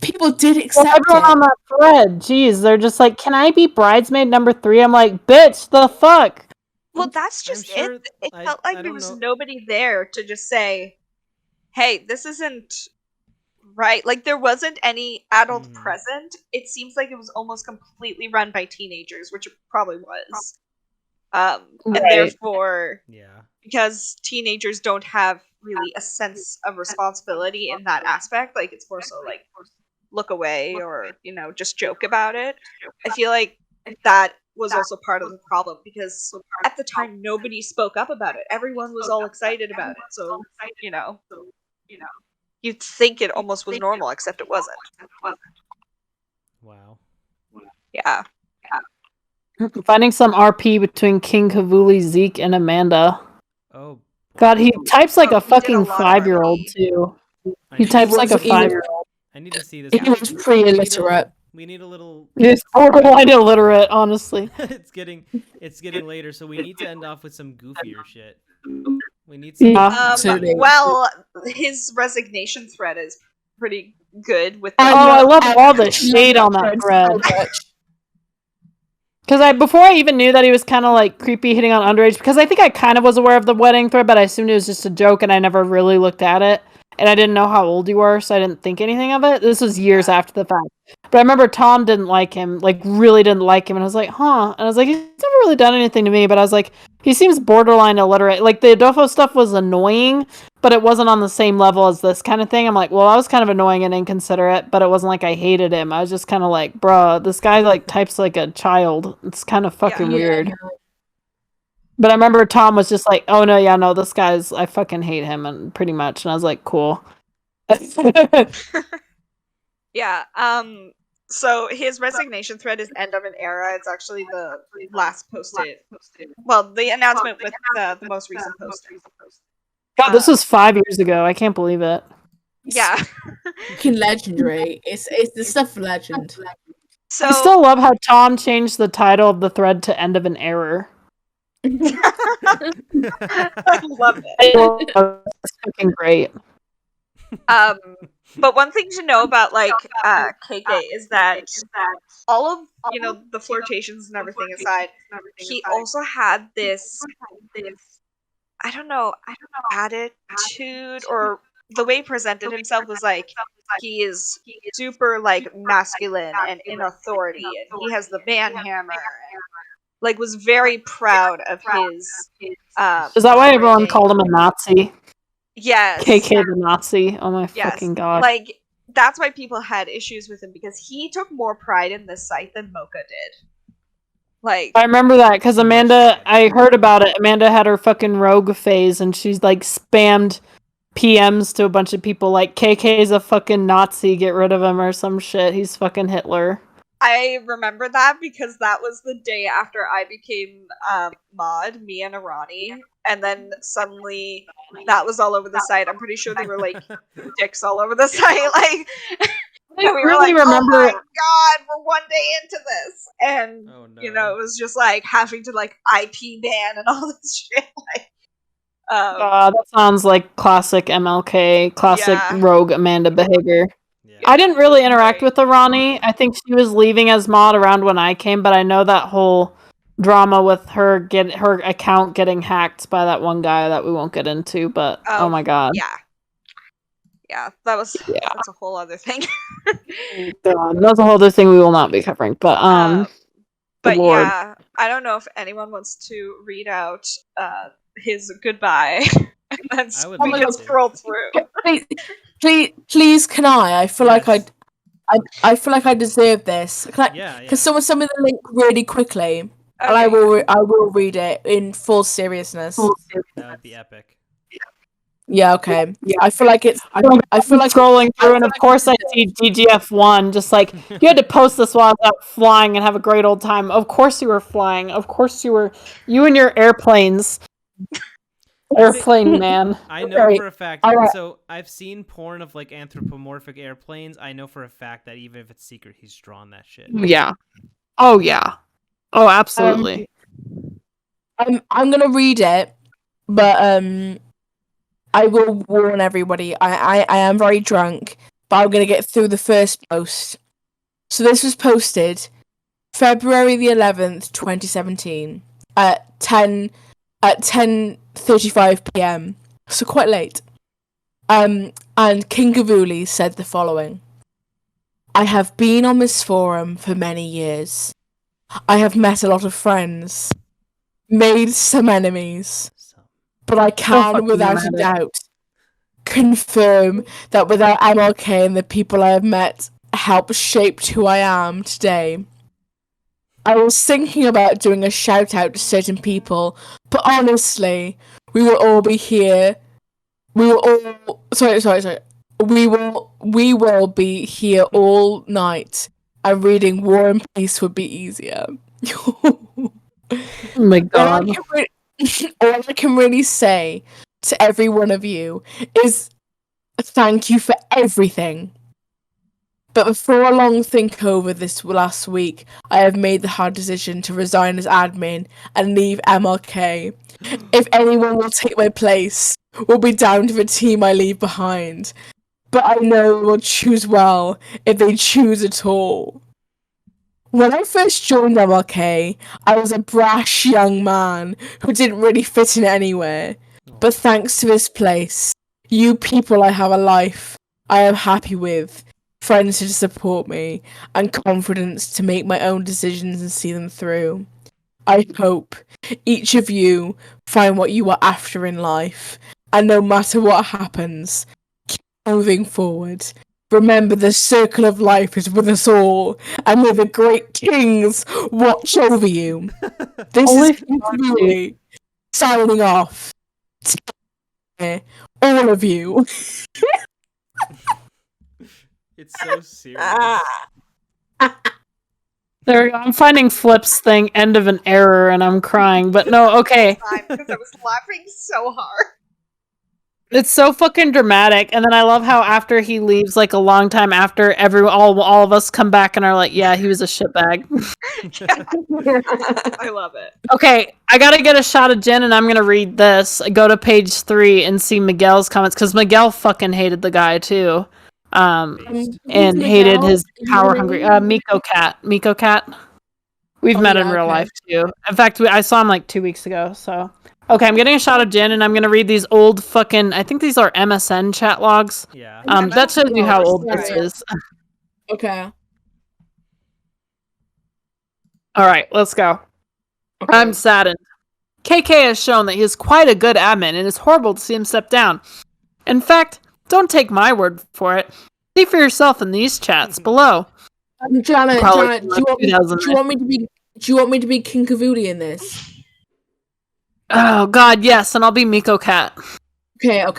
people did Well, accept everyone it. on that thread, geez, they're just like, "Can I be bridesmaid number 3?" I'm like, "Bitch, the fuck." well, that's I'm just it. sure. It I felt like there don't was know. nobody there to just say, "Hey, this isn't right." Like there wasn't any adult present. It seems like it was almost completely run by teenagers, which it probably was. And Right. therefore, Yeah. because teenagers don't have really a sense of responsibility in that aspect, like it's more so like look away or just joke about it. I feel like that was also part of the problem because at the time nobody spoke up about it. Everyone was all excited about it, so you know you'd think it almost was normal, except it wasn't. Wow. Yeah. Finding some RP between King Kivuli, Zeke, and Amanda. Oh. God, he types like Oh, a he did a fucking lot of 5-year-old RP. too. I He need types to- like a He was- 5-year-old. I need to see this. He was pre-illiterate. We need a little. He's borderline illiterate, honestly. it's getting later, so we need to end off with some goofier shit. We need some. Yeah. Absolutely. Well, his resignation thread is pretty good with Oh, I love all the Yeah. shade on that thread. So much. Because before I even knew that he was kind of like creepy hitting on underage, because I think I kind of was aware of the wedding thread, but I assumed it was just a joke and I never really looked at it. And I didn't know how old you were, so I didn't think anything of it. This was years after the fact. But I remember Tom didn't like him, like really didn't like him. And I was like, huh. And I was like, he's never really done anything to me. But I was like, he seems borderline illiterate. Like the Adolfo stuff was annoying, but it wasn't on the same level as this kind of thing. I'm like, well, I was kind of annoying and inconsiderate, but it wasn't like I hated him. I was just kind of like, bruh, this guy like types like a child. It's kind of fucking weird. But I remember Tom was just like, oh no, yeah, no, this guy's, I fucking hate him, and pretty much. And I was like, cool. Yeah. So his resignation thread is end of an era. It's actually the last posted. Well, the announcement with the most recent post. God, this was 5 years ago. I can't believe it. Yeah. Fucking legendary. It's the stuff of legend. So I still love how Tom changed the title of the thread to "End of an Error." I love it. It's fucking great. But one thing to know about KK is that all of the flirtations and everything aside, he also had this I don't know attitude, or the way he presented himself was like he is super like masculine and in authority, and he has the man hammer, and like was very proud of his Is that why everyone upbringing. called him a Nazi? Yes. KK the Nazi. Oh my Yes. fucking god. Like, that's why people had issues with him, because he took more pride in this site than Mocha did. Like, I remember that because Much Amanda, did. I heard about it. Amanda had her fucking rogue phase and she's like spammed PMs to a bunch of people like KK's a fucking Nazi, get rid of him or some shit. He's fucking Hitler. I remember that because that was the day after I became mod, me and Arani, and then suddenly that was all over the site. I'm pretty sure they were like dicks all over the site, like. And we were like, oh my god, we're one day into this. And, Oh, no. you know, it was just like having to like IP ban and all this shit. Like, That sounds like classic MLK, classic Yeah. rogue Amanda behavior. Yeah. I didn't really interact Right. with Arani. I think she was leaving as mod around when I came, but I know that whole drama with her her account getting hacked by that one guy that we won't get into, but oh my god. Yeah, that's a whole other thing. God, that's a whole other thing we will not be covering. But But Lord. yeah, I don't know if anyone wants to read out his goodbye. And I would we love can to. scroll through. Please, can I? I feel like Yes. I feel like I deserve this. Yeah. Someone send me the link really quickly, and I Okay. will read it in full seriousness. That would be epic. Yeah, okay. I feel like it's. I feel like scrolling through, and of course I see GGF1, just like, you had to post this while I was out flying and have a great old time. Of course you were flying. Of course you were. You and your airplanes. Airplane man. I know Okay, for a fact. alright. So I've seen porn of like anthropomorphic airplanes. I know for a fact that even if it's secret, he's drawn that shit. Yeah. Oh yeah. Oh, absolutely. I'm gonna read it, but I will warn everybody. I am very drunk, but I'm gonna get through the first post. So this was posted February the 11th, 2017, at 10:35 p.m. So quite late. And King Kivuli said the following: I have been on this forum for many years. I have met a lot of friends, made some enemies, but I can, without a doubt, confirm that without MLK and the people I have met helped shape who I am today. I was thinking about doing a shout out to certain people, but honestly, we will all be here. We will all. Sorry. We will be here all night, and reading War and Peace would be easier. Oh my god. All I can really say to every one of you is thank you for everything. But before a long think over this last week, I have made the hard decision to resign as admin and leave MLK. If anyone will take my place, will be down to the team I leave behind. But I know they will choose well if they choose at all. When I first joined MLK, I was a brash young man who didn't really fit in anywhere. But thanks to this place, you people, I have a life I am happy with, friends to support me, and confidence to make my own decisions and see them through. I hope each of you find what you are after in life, and no matter what happens, keep moving forward. Remember, the circle of life is with us all, and may the great kings watch over you. This is Kivuli signing off. All of you. It's so serious. There we go. I'm finding Flip's thing, end of an error, and I'm crying. But no, okay. Because I was laughing so hard. It's so fucking dramatic. And then I love how after he leaves, like a long time after, all of us come back and are like, yeah, he was a shitbag. I love it. Okay, I gotta get a shot of gin, and I'm gonna read this. Go to page 3 and see Miguel's comments, because Miguel fucking hated the guy too. And hated his power hungry Miko Cat. We've met in real life too. In fact, I saw him like 2 weeks ago. So okay, I'm getting a shot of gin, and I'm gonna read these old fucking. I think these are MSN chat logs. Yeah. That shows you how old this is. Okay. All right, let's go. Okay. I'm saddened. KK has shown that he is quite a good admin, and it's horrible to see him step down. In fact, don't take my word for it. See for yourself in these chats below. Janet, Probably do you want me to be King Kivuli in this? Oh God, yes, and I'll be Miko Cat. Okay. All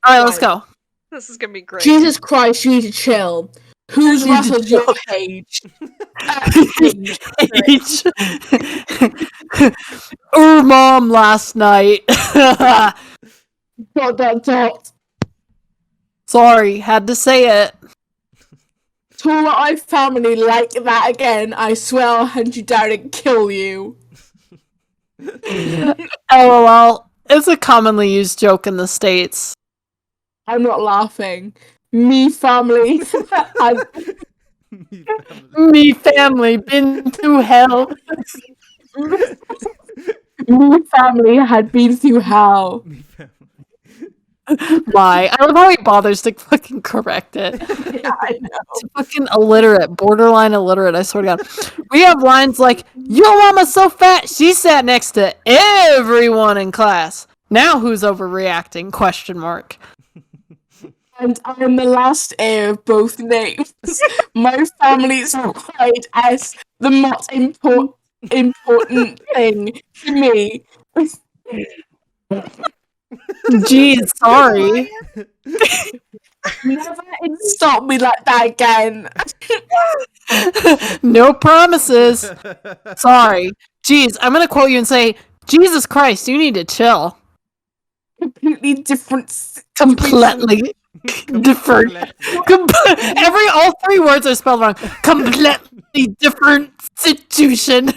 right, let's go. This is gonna be great. Jesus Christ, you need to chill. Who's rustled your cage? Mom last night. Dot. Sorry, had to say it. To my family like that again, I swear I'll hunt you down and kill you. LOL. It's a commonly used joke in the States. I'm not laughing. Me family. Me family been through hell. Me family had been through hell. Why? I love how he bothers to fucking correct it. Yeah, I know. It's fucking illiterate, borderline illiterate, I swear to God. We have lines like, your mama's so fat, she sat next to everyone in class. Now who's overreacting? Question mark. And I'm the last heir of both names. My family's pride as the most important thing to me. Jeez, sorry. Never insult me like that again. No promises. Sorry. Jeez, I'm gonna quote you and say, Jesus Christ, you need to chill. Completely different. Completely different. All 3 words are spelled wrong. Completely different situation.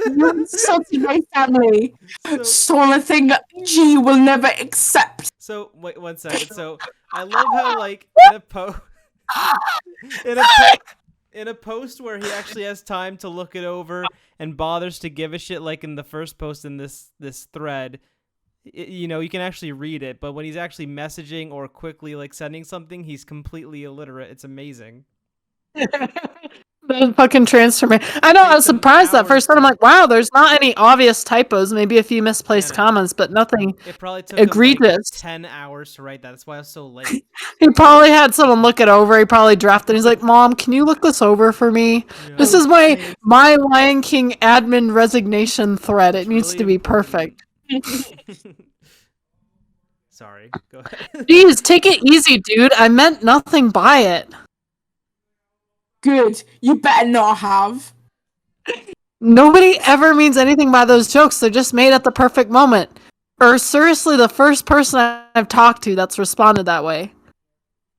You insulted my family. Sort of thing G will never accept. So wait 1 second. So I love how like in a post where he actually has time to look it over and bothers to give a shit, like in the first post in this thread, you know, you can actually read it, but when he's actually messaging or quickly like sending something, he's completely illiterate. It's amazing. The fucking transformation. I know, I was surprised that first time. I'm like, wow, there's not any obvious typos, maybe a few misplaced comments, but nothing. It probably took him like egregious. 10 hours to write that. That's why I was so late. He probably had someone look it over. He probably drafted. He's like, Mom, can you look this over for me? Yeah. This is my Lion King admin resignation thread. It needs really to be important. perfect. Sorry, go ahead. Jeez, take it easy, dude. I meant nothing by it. Good. You better not have. Nobody ever means anything by those jokes. They're just made at the perfect moment. Or seriously, the first person I've talked to that's responded that way.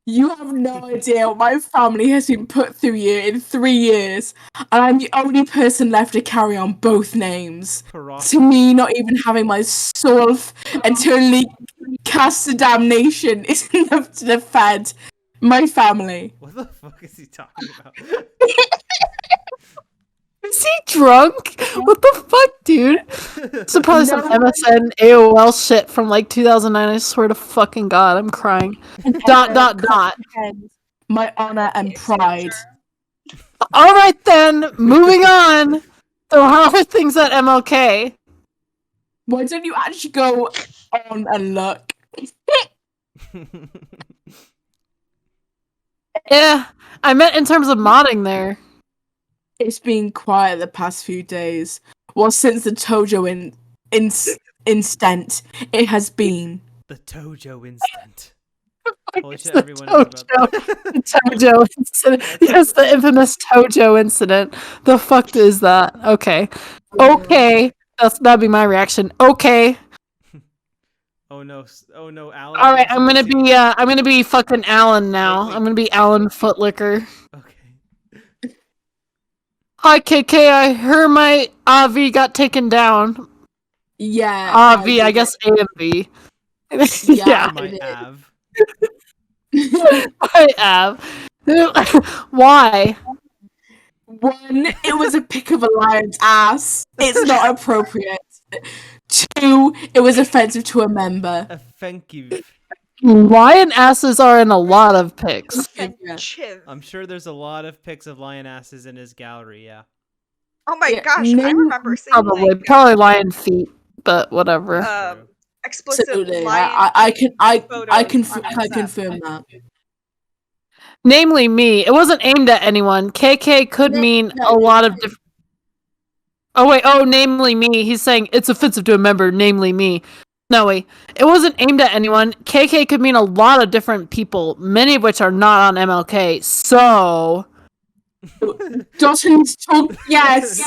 You have no idea what my family has been put through you in 3 years, and I'm the only person left to carry on both names. To me, not even having my soul eternally cast to damnation is enough to defend my family. What the fuck is he talking about? Is he drunk? What the fuck, dude? So probably some MSN AOL shit from like 2009. I swear to fucking God, I'm crying. ... My honor and pride. All right then, moving on. So how are things at MLK? Why don't you actually go on and look? Yeah, I meant in terms of modding there. It's been quiet the past few days. Well, since the Tojo instant, it has been. The Tojo instant. Holy shit, The everyone knows about that. The Tojo incident. Yes, the infamous Tojo incident. The fuck is that? Okay. That'd be my reaction. Okay. Oh no, Alan. All right, I'm gonna be fucking Alan now. Wait. I'm gonna be Alan Footlicker. Okay. Hi, KK. I heard my AV got taken down. Yeah. AV, I guess A and V. Yeah. My Av. I have. Why? One, it was a pic of a lion's ass. It's not appropriate. 2, it was offensive to a member. Thank you. Lion asses are in a lot of pics. Chiv. I'm sure there's a lot of pics of lion asses in his gallery, yeah. Oh my Yeah, gosh, I remember seeing Probably lion feet, but whatever. explicit Absolutely. lion I photos on WhatsApp. confirm that. Namely me. It wasn't aimed at anyone. KK could mean a lot of different. Oh wait. Oh, namely me. He's saying it's offensive to a member. Namely me. No, wait. It wasn't aimed at anyone. KK could mean a lot of different people, many of which are not on MLK. So. Dotton's talk. Yes.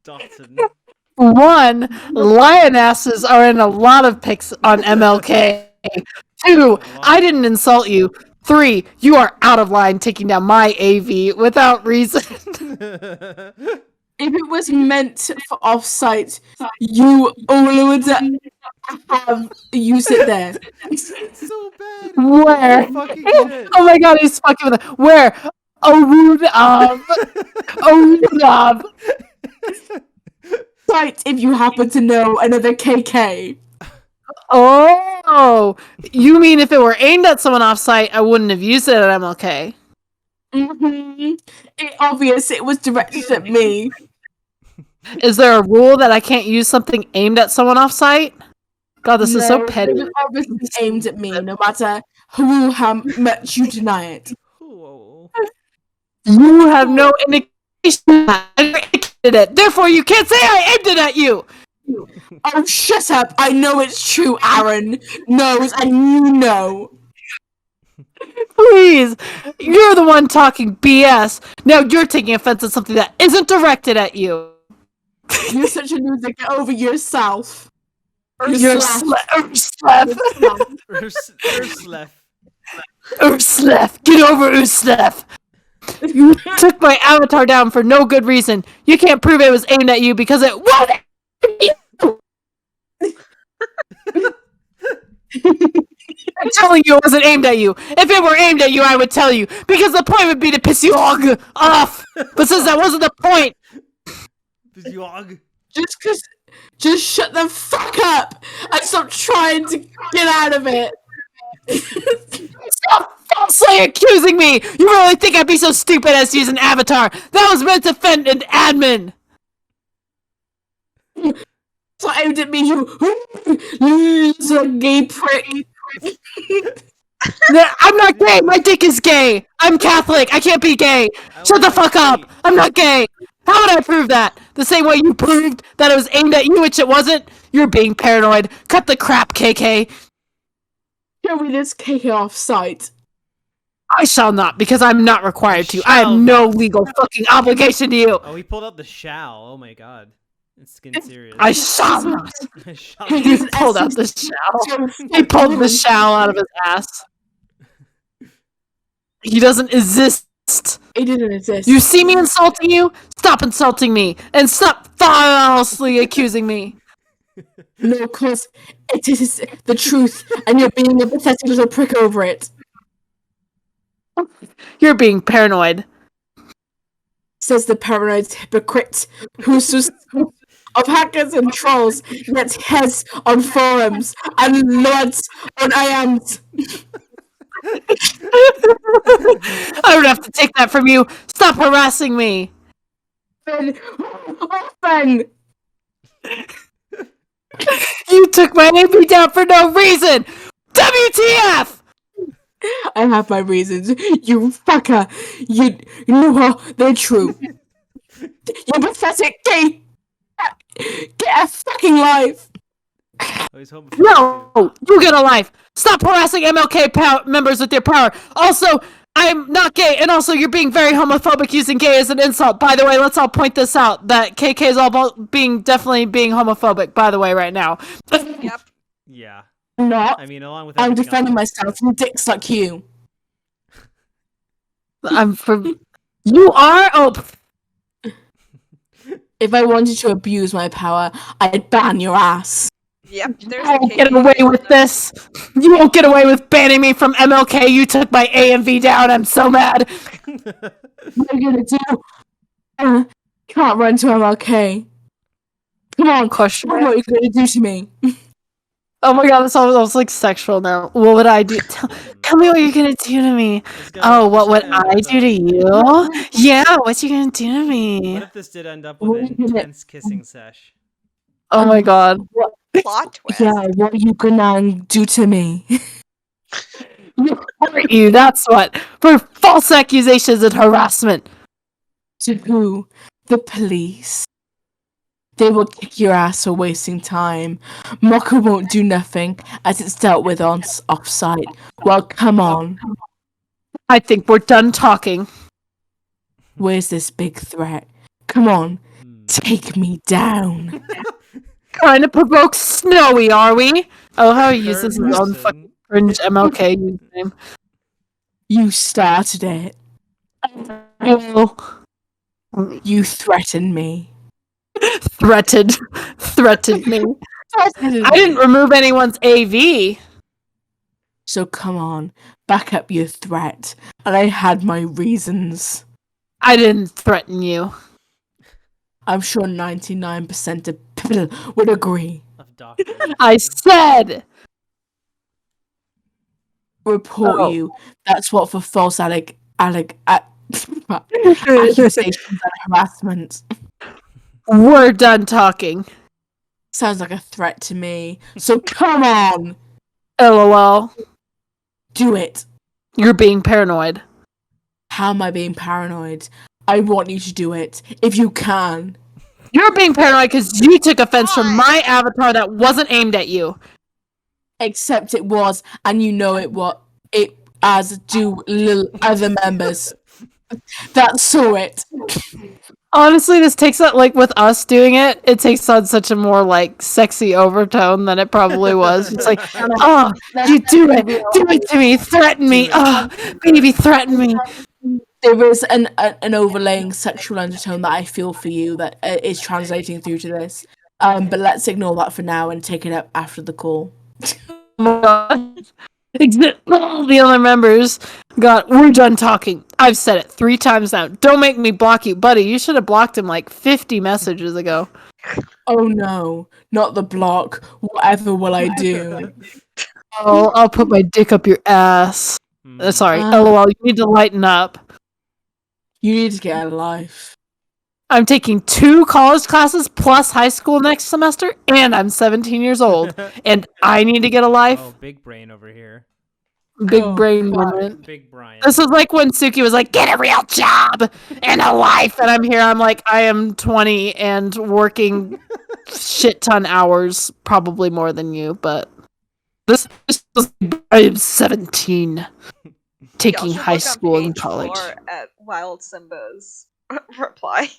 Dotton. 1, lionesses are in a lot of pics on MLK. 2, I didn't insult you. 3, you are out of line taking down my AV without reason. If it was meant for offsite, you all would have used it there. It's so bad. Where? Fucking shit. Oh my god, he's fucking with it. Where? Arunab. Site if you happen to know another KK. Oh, you mean if it were aimed at someone offsite, I wouldn't have used it at MLK? It's obvious it was directed at me. Is there a rule that I can't use something aimed at someone offsite? God, this is so petty. It was obviously aimed at me, no matter how much you deny it. Whoa. You have no indication that I indicated it. Therefore, you can't say I aimed it at you. Oh, shut up! I know it's true. Aaron knows, and you know. Please, you're the one talking BS. Now you're taking offense at something that isn't directed at you. You're such a loser. Get over yourself. You're Urslef. Urslef. Get over Urslef. You took my avatar down for no good reason. You can't prove it was aimed at you because it wasn't. I'm telling you it wasn't aimed at you. If it were aimed at you, I would tell you. Because the point would be to piss you off. But since that wasn't the point. Just shut the fuck up and stop trying to get out of it. Stop falsely accusing me. You really think I'd be so stupid as to use an avatar? That was meant to offend an admin. So aimed at me, you gay prick. I'm not gay. My dick is gay. I'm Catholic. I can't be gay. Shut the fuck up. I'm not gay. How would I prove that? The same way you proved that it was aimed at you, which it wasn't? You're being paranoid. Cut the crap, KK. Show me this KK off site. I shall not, because I'm not required to. I have no legal fucking obligation to you. Oh, he pulled out the shall. Oh my god. It's getting serious. I shall not. He He pulled out the shell. He pulled the shell out of his ass. He doesn't exist. It didn't exist. You see me insulting you? Stop insulting me. And stop falsely accusing me. No, because it is the truth, and you're being a pathetic little prick over it. You're being paranoid. Says the paranoid hypocrite who's just of hackers and trolls, yet heads on forums and lords on IAMs. I don't have to take that from you. Stop harassing me. Ben. You took my AP down for no reason. WTF? I have my reasons. You fucker. You know what? They're true. You pathetic gay. Get a fucking life. No, you get a life. Stop harassing MLK members with your power. Also, I'm not gay, and also you're being very homophobic using gay as an insult. By the way, let's all point this out, that KK is all about definitely being homophobic, by the way, right now. Yep. Yeah. Not. I mean, along with I'm everything defending else. myself from dicks like you. I'm from... You are? Oh... If I wanted to abuse my power, I'd ban your ass. Yep. There's You won't get away with this. You won't get away with banning me from MLK. You took my AMV down. I'm so mad. What are you gonna do? Can't run to MLK. Come on, Question. what are you gonna do to me? Oh my god, this almost like sexual now. What would I do? Tell me what you're gonna do to me. Oh, what would I do to you? Yeah, what you gonna do to me? What if this did end up with an intense kissing sesh? Oh my god. plot twist. Yeah, what you gonna do to me? Hurt you, that's what. For false accusations and harassment. To who? The police. They will kick your ass for wasting time. Mocha won't do nothing, as it's dealt with on off-site. Well, come on. I think we're done talking. Where's this big threat? Come on, take me down. Trying to provoke Snowy, are we? Oh, how he uses his Third own person. fucking cringe MLK username. You started it. Well, You threatened me. threatened me. I didn't remove anyone's AV. So come on, back up your threat. And I had my reasons. I didn't threaten you. I'm sure 99% of people would agree. Of doctors. I said. Report Oh. you. That's what for false accusations and harassment. We're done talking. Sounds like a threat to me. So come on, LOL. do it. You're being paranoid. How am I being paranoid? I want you to do it if you can. You're being paranoid because you took offense from my avatar that wasn't aimed at you. Except it was, and you know it what it as do little other members that saw it. Honestly, this takes on, like, with us doing it, it takes on such a more, like, sexy overtone than it probably was. It's like, oh, you do it to me, threaten me, oh, baby, threaten me. There is an overlaying sexual undertone that I feel for you that is translating through to this. But let's ignore that for now and take it up after the call. The other members we're done talking. I've said it 3 times now. Don't make me block you, buddy. You should have blocked him like 50 messages ago. Oh no, not the block. Whatever will I do? Oh, I'll put my dick up your ass. Sorry, LOL, you need to lighten up. You need to get a life. I'm taking 2 college classes plus high school next semester, and I'm 17 years old. And I need to get a life. Oh, big brain over here. Big brain moment. Big Brian. This is like when Suki was like, get a real job and a life. And I'm here, I'm like, I am 20 and working shit ton hours, probably more than you, but I am 17. Taking Y'all should high look on school and page college. 4 at Wild Simba's reply.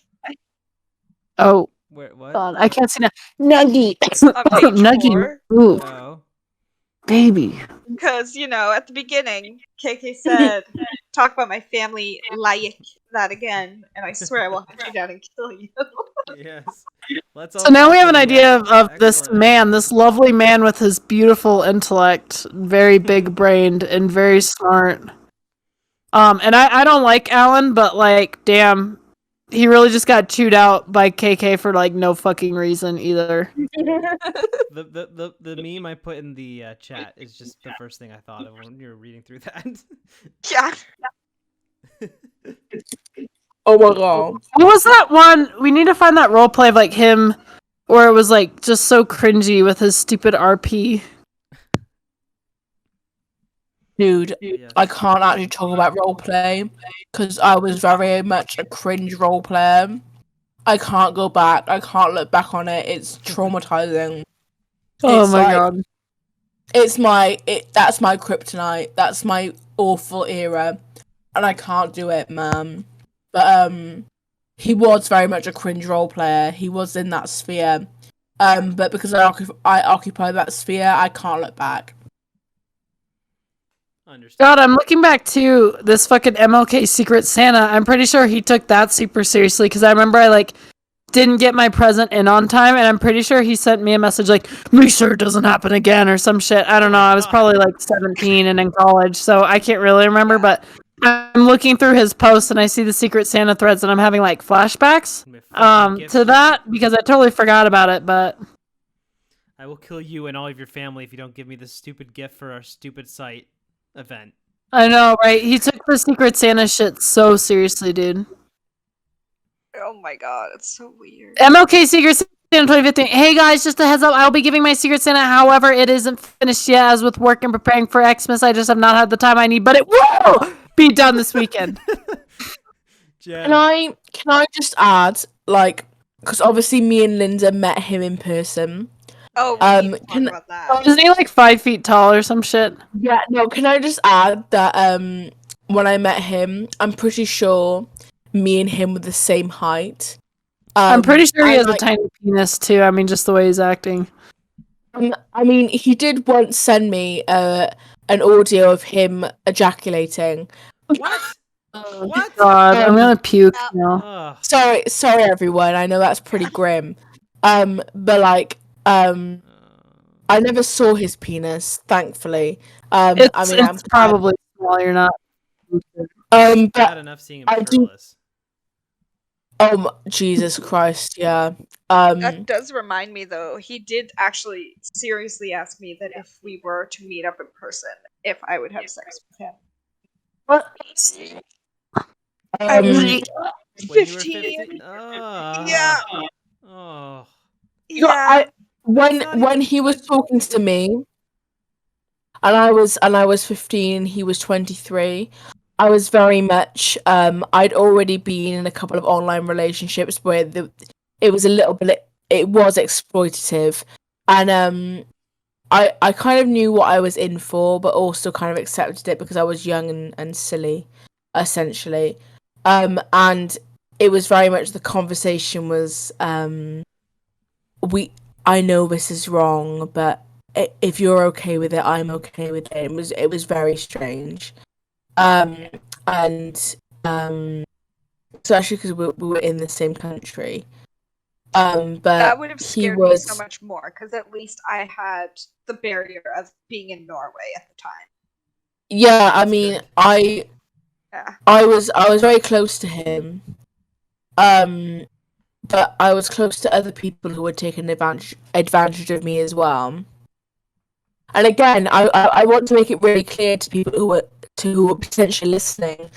What? God, I can't see now. Nuggy. On page Nuggy. 4. Ooh, Oh. baby. Because, at the beginning, KK said, talk about my family like that again, and I swear I will hunt you down and kill you. Yes. So now we have an idea of this man, this lovely man with his beautiful intellect, very big brained and very smart. And I don't like Alan, but like, damn, he really just got chewed out by KK for like no fucking reason either. The meme I put in the chat is just the first thing I thought of when you were reading through that. Yeah. Oh my god. What was that one? We need to find that roleplay of like him, where it was like just so cringy with his stupid RP. Dude, Yes. I can't actually talk about roleplay because I was very much a cringe roleplayer. I can't go back. I can't look back on it. It's traumatizing. Oh It's my like- god. That's my kryptonite. That's my awful era, and I can't do it, man. But he was very much a cringe role player. He was in that sphere. But because I occupy that sphere, I can't look back. Understand. God, I'm looking back to this fucking MLK Secret Santa. I'm pretty sure he took that super seriously because I remember I like didn't get my present in on time, and I'm pretty sure he sent me a message like, "Make sure it doesn't happen again" or some shit. I don't know. I was probably like 17 and in college, so I can't really remember. But I'm looking through his posts and I see the Secret Santa threads, and I'm having like flashbacks to that because I totally forgot about it. But I will kill you and all of your family if you don't give me this stupid gift for our stupid site event. I know, right? He took the Secret Santa shit so seriously, dude. Oh my god, it's so weird. MLK Secret In 2015. Hey guys, just a heads up, I'll be giving my Secret Santa. However, it isn't finished yet. As with work and preparing for Xmas, I just have not had the time I need, but it will be done this weekend. Jen. Can I just add, like, because obviously me and Linda met him in person. Oh, we need to talk about that. Isn't he like 5 feet tall or some shit? Yeah, no, can I just add that when I met him, I'm pretty sure me and him were the same height. I'm pretty sure he has like, a tiny penis too. I mean, just the way he's acting. I mean, he did once send me an audio of him ejaculating. What? What? God, I'm gonna puke now. Ugh. Sorry, everyone. I know that's pretty grim. But like, I never saw his penis, thankfully. It's probably small. You're not. Bad but enough seeing him I do. shirtless. Jesus Christ, yeah. That does remind me, though. He did actually seriously ask me that if we were to meet up in person, if I would have sex with him. What? I was When you were 15. Yeah. Oh. Yeah. When he was talking to me, and I was 15, he was 23. I was very much I'd already been in a couple of online relationships where it was a little bit, it was exploitative, and I kind of knew what I was in for, but also kind of accepted it because I was young and silly, essentially. And it was very much, the conversation was I know this is wrong, but if you're okay with it, I'm okay with it. It was very strange. And especially because we were in the same country. But that would have he scared me so much more, because at least I had the barrier of being in Norway at the time. Yeah, I mean, I was very close to him. But I was close to other people who had taken advantage of me as well. And again, I want to make it really clear to people who are potentially listening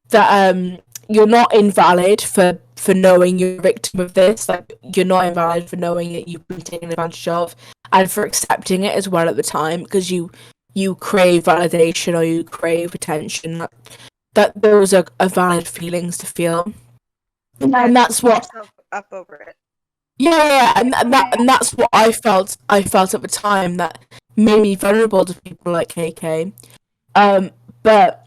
that you're not invalid for knowing you're a victim of this. Like, you're not invalid for knowing that you've been taken advantage of, and for accepting it as well at the time, because you crave validation or you crave attention. That those are valid feelings to feel, and that's what up over it. Yeah, and that's what I felt. I felt at the time that made me vulnerable to people like KK. But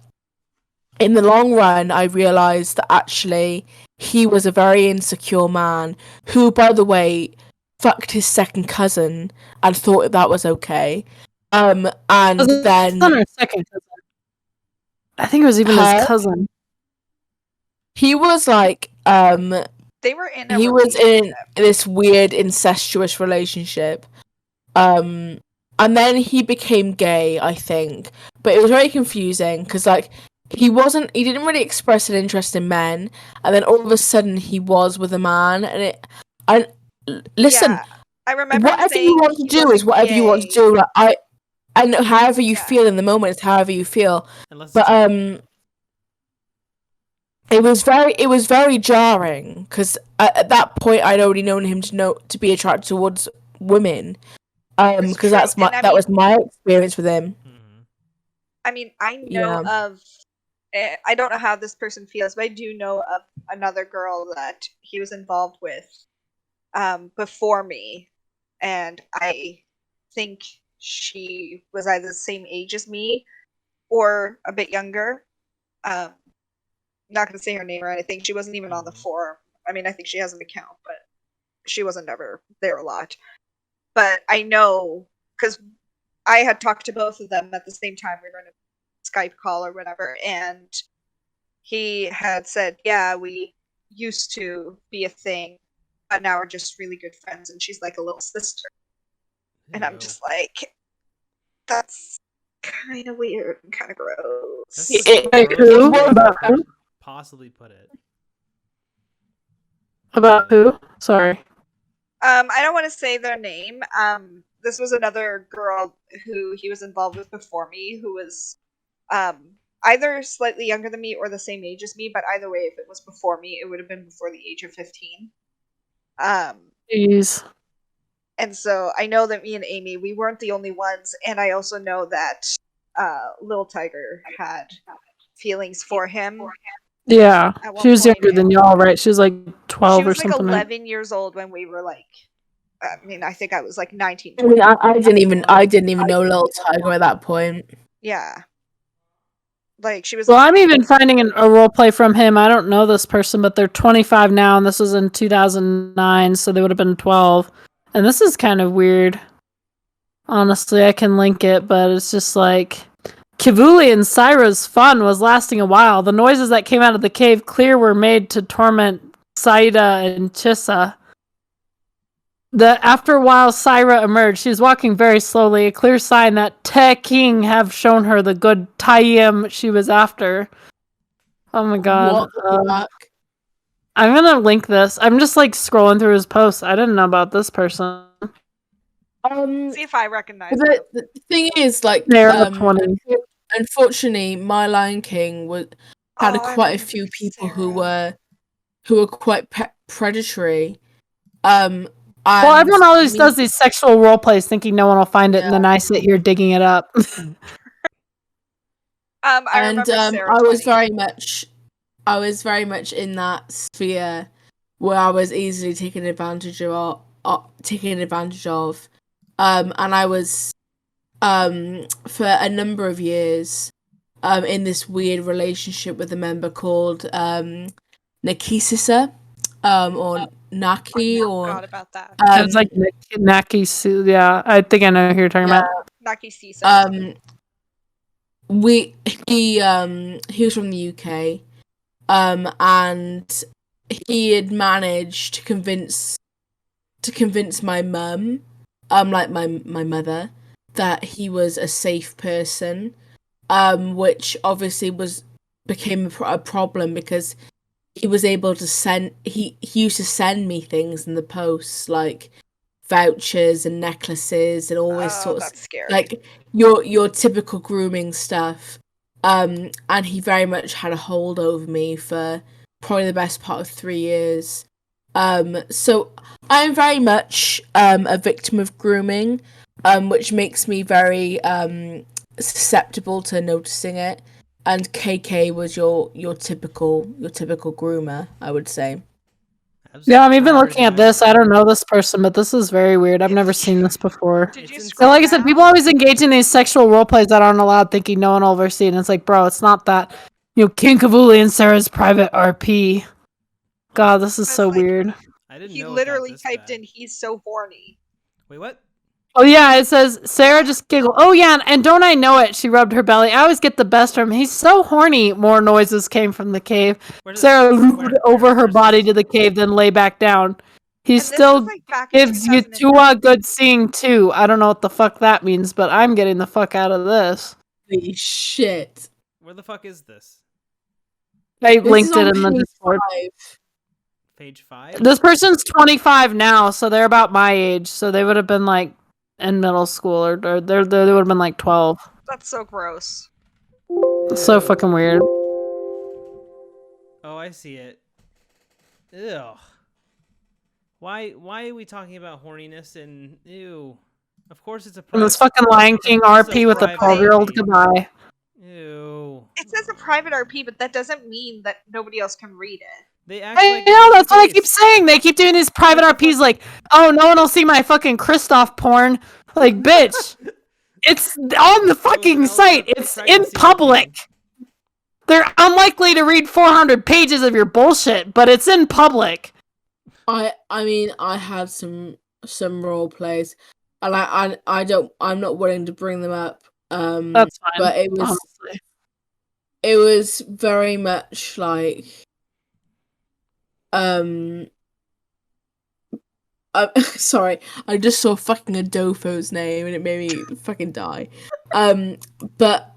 in the long run, I realized that actually he was a very insecure man who, by the way, fucked his second cousin and thought that was okay. And then son or second cousin. I think it was even his cousin. He was like they were in he was in this weird incestuous relationship. And then he became gay, I think. But it was very confusing because, like, he didn't really express an interest in men, and then all of a sudden he was with a man, and listen, yeah, I remember whatever you want to do is whatever you want to do. Like, and however you feel in the moment is however you feel. But it was very jarring because at that point I'd already known him to be attracted towards women. Because that was my experience with him. I mean, I know of. I don't know how this person feels, but I do know of another girl that he was involved with before me, and I think she was either the same age as me or a bit younger. Not going to say her name or anything. She wasn't even on the forum. I mean, I think she has an account, but she wasn't ever there a lot. But I know, because I had talked to both of them at the same time. We were in a Skype call or whatever, and he had said, yeah, we used to be a thing, but now we're just really good friends, and she's like a little sister. And I'm just like, that's kind of weird and kind of gross. About who? Possibly put it. About who? Sorry. I don't want to say their name. This was another girl who he was involved with before me, who was either slightly younger than me or the same age as me, but either way, if it was before me, it would have been before the age of 15. Jeez. And so I know that me and Amy, we weren't the only ones, and I also know that Lil Tiger had feelings for him. Yeah. At one She was point, younger than and y'all, right? She was like 12 she or was like something. 11 years old when we were like, I mean, I think I was like 19, I mean, 20. I didn't even know Little Tiger at that point. Yeah. Like, she was. Well, I'm even finding a role play from him. I don't know this person, but they're 25 now, and this was in 2009, so they would have been 12. And this is kind of weird. Honestly, I can link it, but it's just like Kivuli and Syra's fun was lasting a while. The noises that came out of the cave clear were made to torment Saida and Chissa. After a while, Syra emerged. She was walking very slowly, a clear sign that Te King have shown her the good Taiyim she was after. Oh my god. What the fuck? I'm gonna link this. I'm just like scrolling through his posts. I didn't know about this person. See if I recognize The, it. the thing is, like, They're 20. unfortunately, My Lion King had quite a few people who were quite predatory. Well, everyone always does these sexual role plays thinking no one will find it, and then I sit here digging it up. I remember Sarah I was 20. very much in that sphere where I was easily taken advantage of. And I was for a number of years in this weird relationship with a member called Nakisisa or Naki or Forgot about that. It's like Naki. Yeah, I think I know who you're talking about. Naki Sisa. He was from the UK, and he had managed to convince my mum, like my mother, that he was a safe person, which obviously became a problem because he was able to send he used to send me things in the post, like vouchers and necklaces and all this sort of That's scary. like your typical grooming stuff. And he very much had a hold over me for probably the best part of 3 years. So I'm very much a victim of grooming, which makes me very susceptible to noticing it. And KK was your typical groomer, I would say. Yeah, I'm even looking at this. I don't know this person, but this is very weird. I've never seen this before. Did you So, like I said, people always engage in these sexual role plays that aren't allowed, thinking no one will ever see it. And it's like, bro, it's not that. King Kivuli and Sarah's private RP. God, this is so weird. I didn't He know literally typed in, "He's so horny." Wait, what? Oh yeah, it says Sarah just giggled. Oh yeah, and don't I know it? She rubbed her belly. I always get the best from him. He's so horny. More noises came from the cave. Sarah lubed over her body to the cave, then lay back down. He still gives you a good seeing too. I don't know what the fuck that means, but I'm getting the fuck out of this. Holy shit! Where the fuck is this? I linked it in the Discord. Page 5? This person's 25 now, so they're about my age. So they would have been like in middle school, or they would have been like 12. That's so gross. It's so fucking weird. Oh, I see it. Ew. Why are we talking about horniness and ew? Of course it's a And this fucking Lion King RP with a 12-year-old. Goodbye. Ew. It says a private RP, but that doesn't mean that nobody else can read it. They I know, that's what I keep saying. They keep doing these private RPs like, oh, no one will see my fucking Kristoff porn. Like, bitch. It's on the fucking site. It's in public. They're unlikely to read 400 pages of your bullshit, but it's in public. I mean, I had some role plays, and I'm not willing to bring them up. That's fine. But it was very much like sorry, I just saw fucking Adolfo's name and it made me fucking die. But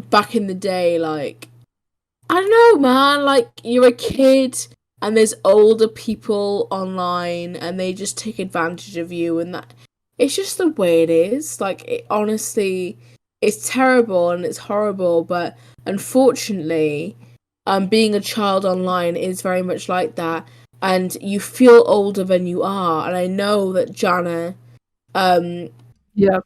back in the day, like, I don't know, man, like, you're a kid and there's older people online and they just take advantage of you, and that it's just the way it is. Like, it honestly, it's terrible and it's horrible, but unfortunately, being a child online is very much like that. and you feel older than you are. And I know that Jana, Yep.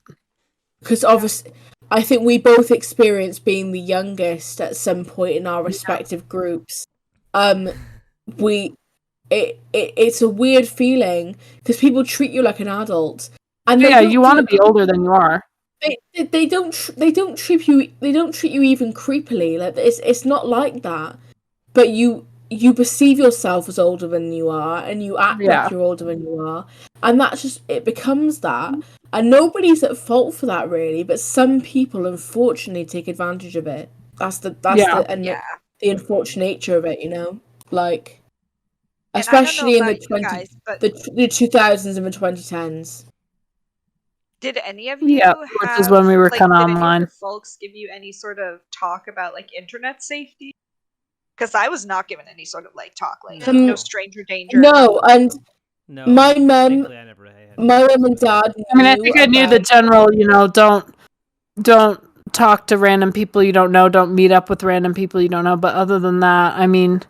because obviously, I think we both experienced being the youngest at some point in our respective groups. It's a weird feeling because people treat you like an adult, and they Yeah, don't you want to be older than you are. they don't treat you even creepily. Like it's not like that. But you perceive yourself as older than you are, and you act like you're older than you are, and that's just it becomes that. And nobody's at fault for that really, but some people unfortunately take advantage of it. The unfortunate nature of it, you know, like And I don't know especially in the about you guys, but the 2000s and the 2010s. did any of Yeah, you which have is when we were like kind of did any of online. your folks give you any sort of talk about like internet safety? Because I was not given any sort of like talk, like no stranger danger. No, and No, my mum, thankfully I never had. my mum and dad knew I mean, I think I knew the general, you know, don't talk to random people you don't know, don't meet up with random people you don't know. But other than that, I mean,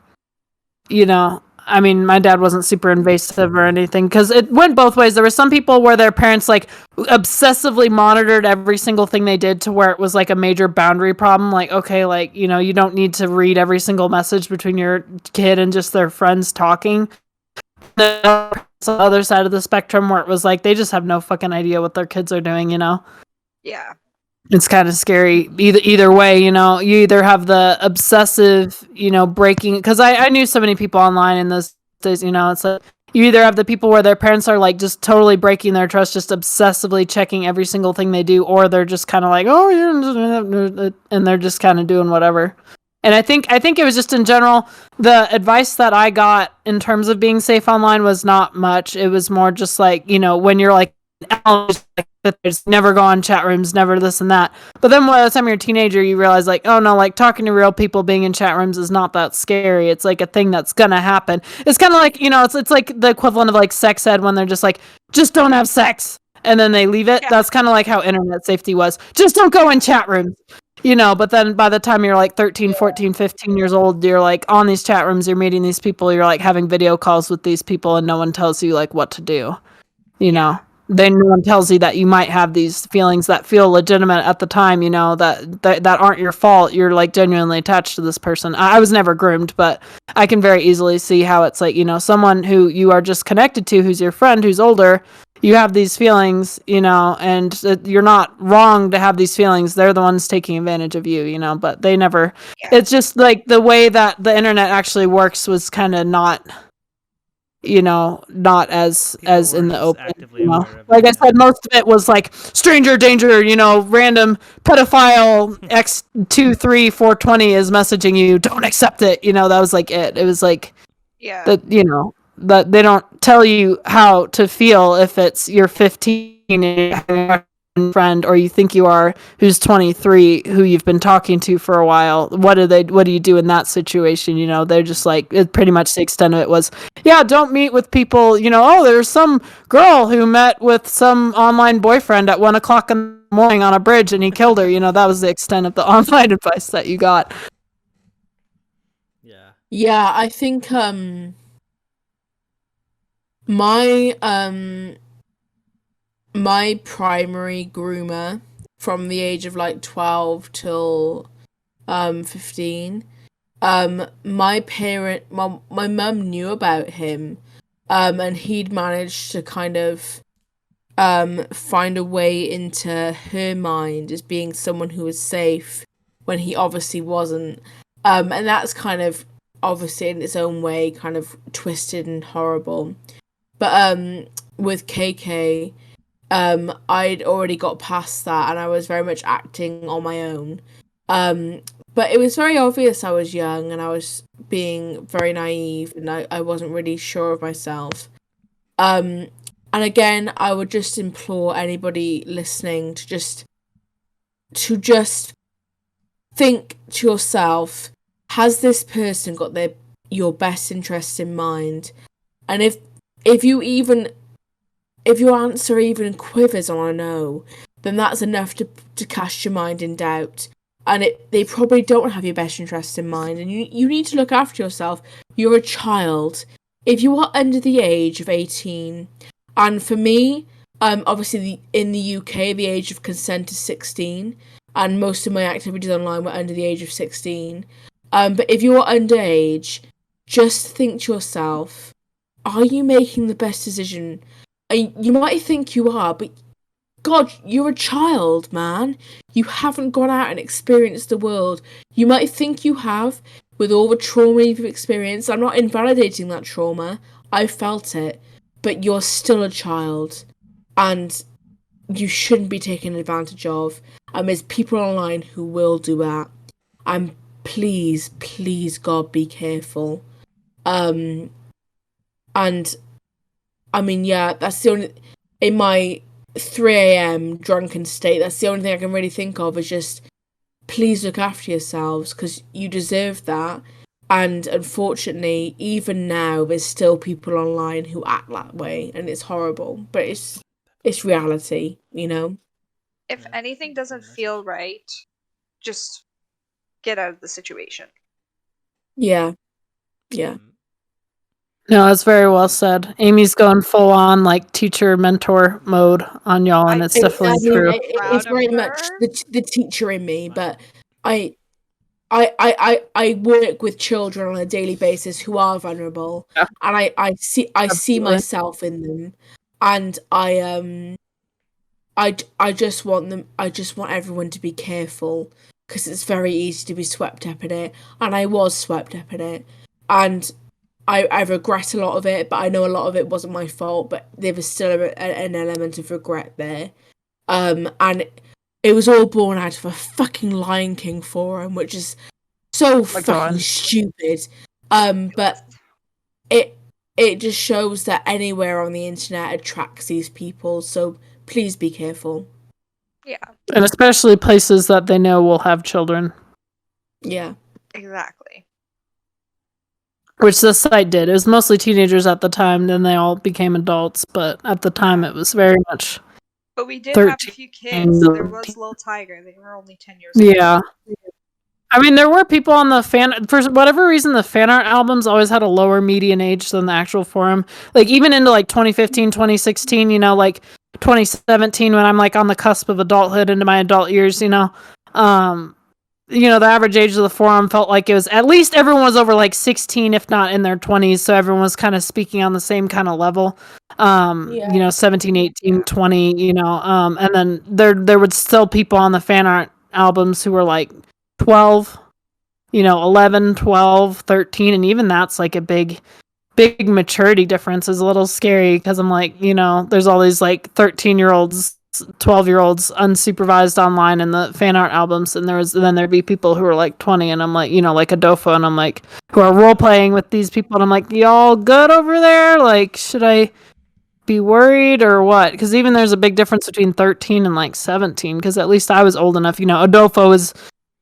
you know, I mean, my dad wasn't super invasive or anything because it went both ways. There were some people where their parents like obsessively monitored every single thing they did to where it was like a major boundary problem. Like, okay, like, you know, you don't need to read every single message between your kid and just their friends talking. The other side of the spectrum where it was like they just have no fucking idea what their kids are doing, you know? Yeah. It's kind of scary either way, you know. You either have the obsessive, you know, breaking, because I knew so many people online in those days, you know. It's like you either have the people where their parents are like just totally breaking their trust, just obsessively checking every single thing they do, or they're just kind of like, oh, you're, and they're just kind of doing whatever. And I think it was just in general, the advice that I got in terms of being safe online was not much. It was more just like, you know, when you're like, there's never go on chat rooms, never this and that. But then by the time you're a teenager, you realize like, oh no, like talking to real people, being in chat rooms is not that scary. It's like a thing that's gonna happen. It's kind of like, you know, it's like the equivalent of like sex ed when they're just like, just don't have sex, and then they leave it. Yeah. That's kind of like how internet safety was. Just don't go in chat rooms. You know, but then by the time you're like 13, 14, 15 years old, you're like on these chat rooms, you're meeting these people, you're like having video calls with these people, and no one tells you like what to do. You know, then no one tells you that you might have these feelings that feel legitimate at the time, you know, that aren't your fault. You're like genuinely attached to this person. I was never groomed, but I can very easily see how it's like, you know, someone who you are just connected to, who's your friend, who's older, you have these feelings, you know, and you're not wrong to have these feelings. They're the ones taking advantage of you, you know, but they never, it's just like the way that the internet actually works was kind of not, you know, not as in the open, you know? Like I said, most of it was like stranger danger, you know, random pedophile X23420 is messaging you, don't accept it, you know. That was like it was like that, you know, that they don't tell you how to feel if it's you're 15 and you're having a friend, or you think you are, who's 23, who you've been talking to for a while. What do you do in that situation? You know, they're just like, it pretty much the extent of it was, yeah, don't meet with people, you know. Oh, there's some girl who met with some online boyfriend at 1:00 in the morning on a bridge and he killed her, you know. That was the extent of the online advice that you got. Yeah, I think my primary groomer from the age of like 12 till 15, my mum knew about him, and he'd managed to kind of find a way into her mind as being someone who was safe when he obviously wasn't, and that's kind of obviously in its own way kind of twisted and horrible. But with KK, I'd already got past that and I was very much acting on my own. But it was very obvious I was young and I was being very naive and I wasn't really sure of myself. And again, I would just implore anybody listening to just think to yourself, has this person got your best interest in mind? And if your answer even quivers on a no, then that's enough to cast your mind in doubt. And they probably don't have your best interest in mind. And you need to look after yourself. You're a child. if you are under the age of 18, and for me, obviously in the UK, the age of consent is 16, and most of my activities online were under the age of 16. But if you are underage, just think to yourself, are you making the best decision? You might think you are, but God, you're a child, man. You haven't gone out and experienced the world. You might think you have, with all the trauma you've experienced. I'm not invalidating that trauma. I felt it. But you're still a child. And you shouldn't be taken advantage of. And there's people online who will do that. And please, please, God, be careful. And I mean, yeah, that's the only... In my 3 a.m. drunken state, that's the only thing I can really think of is just, please look after yourselves, because you deserve that. And unfortunately, even now, there's still people online who act that way, and it's horrible. But it's reality, you know? If Yeah, anything good doesn't message. feel right, just get out of the situation. Yeah. Yeah. No, that's very well said. Amy's going full on like teacher mentor mode on y'all, and it's definitely true. It's very much the teacher in me, but I work with children on a daily basis who are vulnerable, Yeah, and I see absolutely. myself in them, and I just want everyone to be careful, because it's very easy to be swept up in it, and I was swept up in it, and I regret a lot of it, but I know a lot of it wasn't my fault, but there was still an element of regret there. And it was all born out of a fucking Lion King forum, which is so fucking stupid. But it just shows that anywhere on the internet attracts these people, so please be careful. Yeah. And especially places that they know will have children. Yeah. Exactly. Which this site did. It was mostly teenagers at the time, then they all became adults, but at the time it was very much. But we did have a few kids. There was Little Tiger. They were only 10 years old. Yeah. I mean, there were people on the fan... For whatever reason, the fan art albums always had a lower median age than the actual forum. Like, even into, like, 2015, 2016, you know, like, 2017, when I'm, like, on the cusp of adulthood into my adult years, you know. You know, the average age of the forum felt like it was... At least everyone was over, like, 16, if not in their 20s, so everyone was kind of speaking on the same kind of level. You know, 17, 18, 20, you know. And then there would still people on the fan art albums who were, like, 12, you know, 11, 12, 13, and even that's like a big maturity difference. Is a little scary, because I'm like, you know, there's all these like 13-year-olds, 12-year-olds unsupervised online in the fan art albums, and then there'd be people who are like 20, and I'm like, you know, like Adolfo, and I'm like, who are role playing with these people, and I'm like, y'all good over there? Like, should I be worried or what? Because even there's a big difference between 13 and like 17, because at least I was old enough, you know. Adolfo is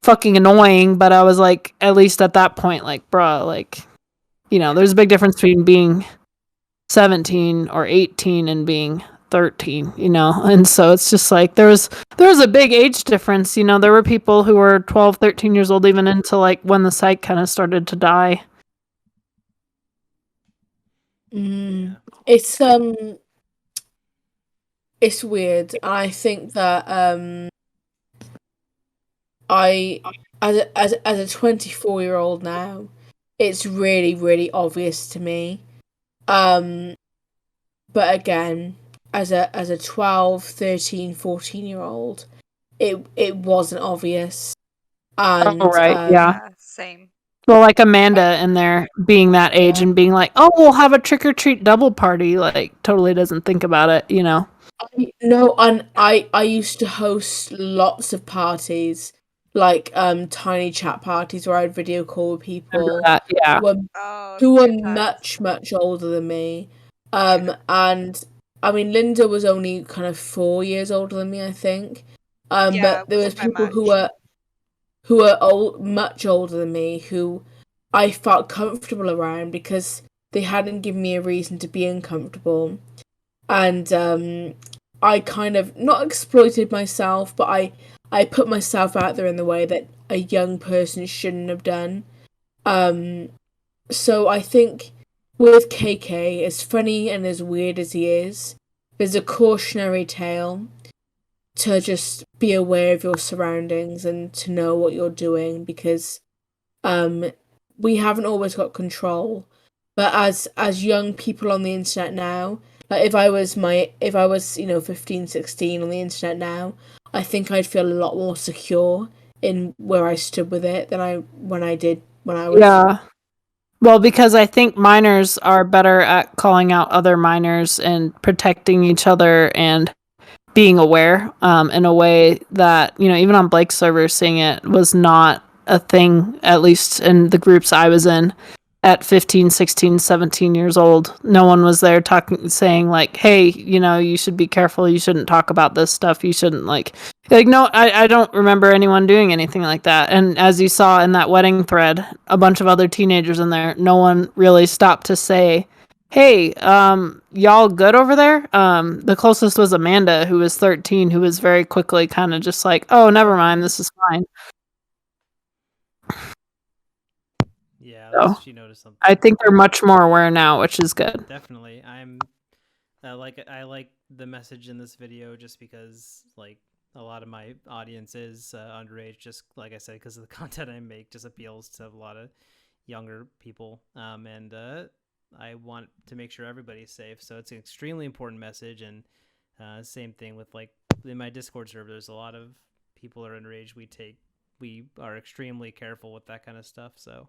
fucking annoying, but I was like, at least at that point, like, bruh, like, you know, there's a big difference between being 17 or 18 and being 13, you know. And so it's just like there was a big age difference, you know. There were people who were 12, 13 years old even into like when the site kind of started to die. It's weird. I think that I as a 24-year-old now, it's really, really obvious to me. But again, as a 12, 13, 14-year-old, it wasn't obvious. And yeah. Same. Well, like Amanda in there being that age and being like, oh, we'll have a trick or treat double party, like totally doesn't think about it, you know. No, and I used to host lots of parties, like tiny chat parties where I'd video call with people Yeah. who were much, much older than me. And I mean, Linda was only kind of 4 years older than me, I think. But there was people who were much older than me who I felt comfortable around because they hadn't given me a reason to be uncomfortable. And I kind of not exploited myself, but I put myself out there in the way that a young person shouldn't have done. So I think with KK, as funny and as weird as he is, there's a cautionary tale to just be aware of your surroundings and to know what you're doing, because we haven't always got control. But as young people on the internet now, like if I was 15, 16 on the internet now, I think I'd feel a lot more secure in where I stood with it than I did when I was. Yeah. Well, because I think minors are better at calling out other minors and protecting each other and being aware in a way that, even on Blake's server, seeing it was not a thing, at least in the groups I was in at 15, 16, 17 years old. No one was there saying like, hey, you should be careful. You shouldn't talk about this stuff. You shouldn't no, I don't remember anyone doing anything like that. And as you saw in that wedding thread, a bunch of other teenagers in there, no one really stopped to say, hey, y'all good over there? The closest was Amanda, who was 13, who was very quickly kind of just like, oh, never mind, this is fine. Yeah, she noticed something. I think they're much more aware now, which is good. Definitely. I like the message in this video just because like a lot of my audience is underage, just like I said, because of the content I make just appeals to a lot of younger people. And I want to make sure everybody's safe. So it's an extremely important message. And same thing with like in my Discord server, there's a lot of people that are underage. We are extremely careful with that kind of stuff. So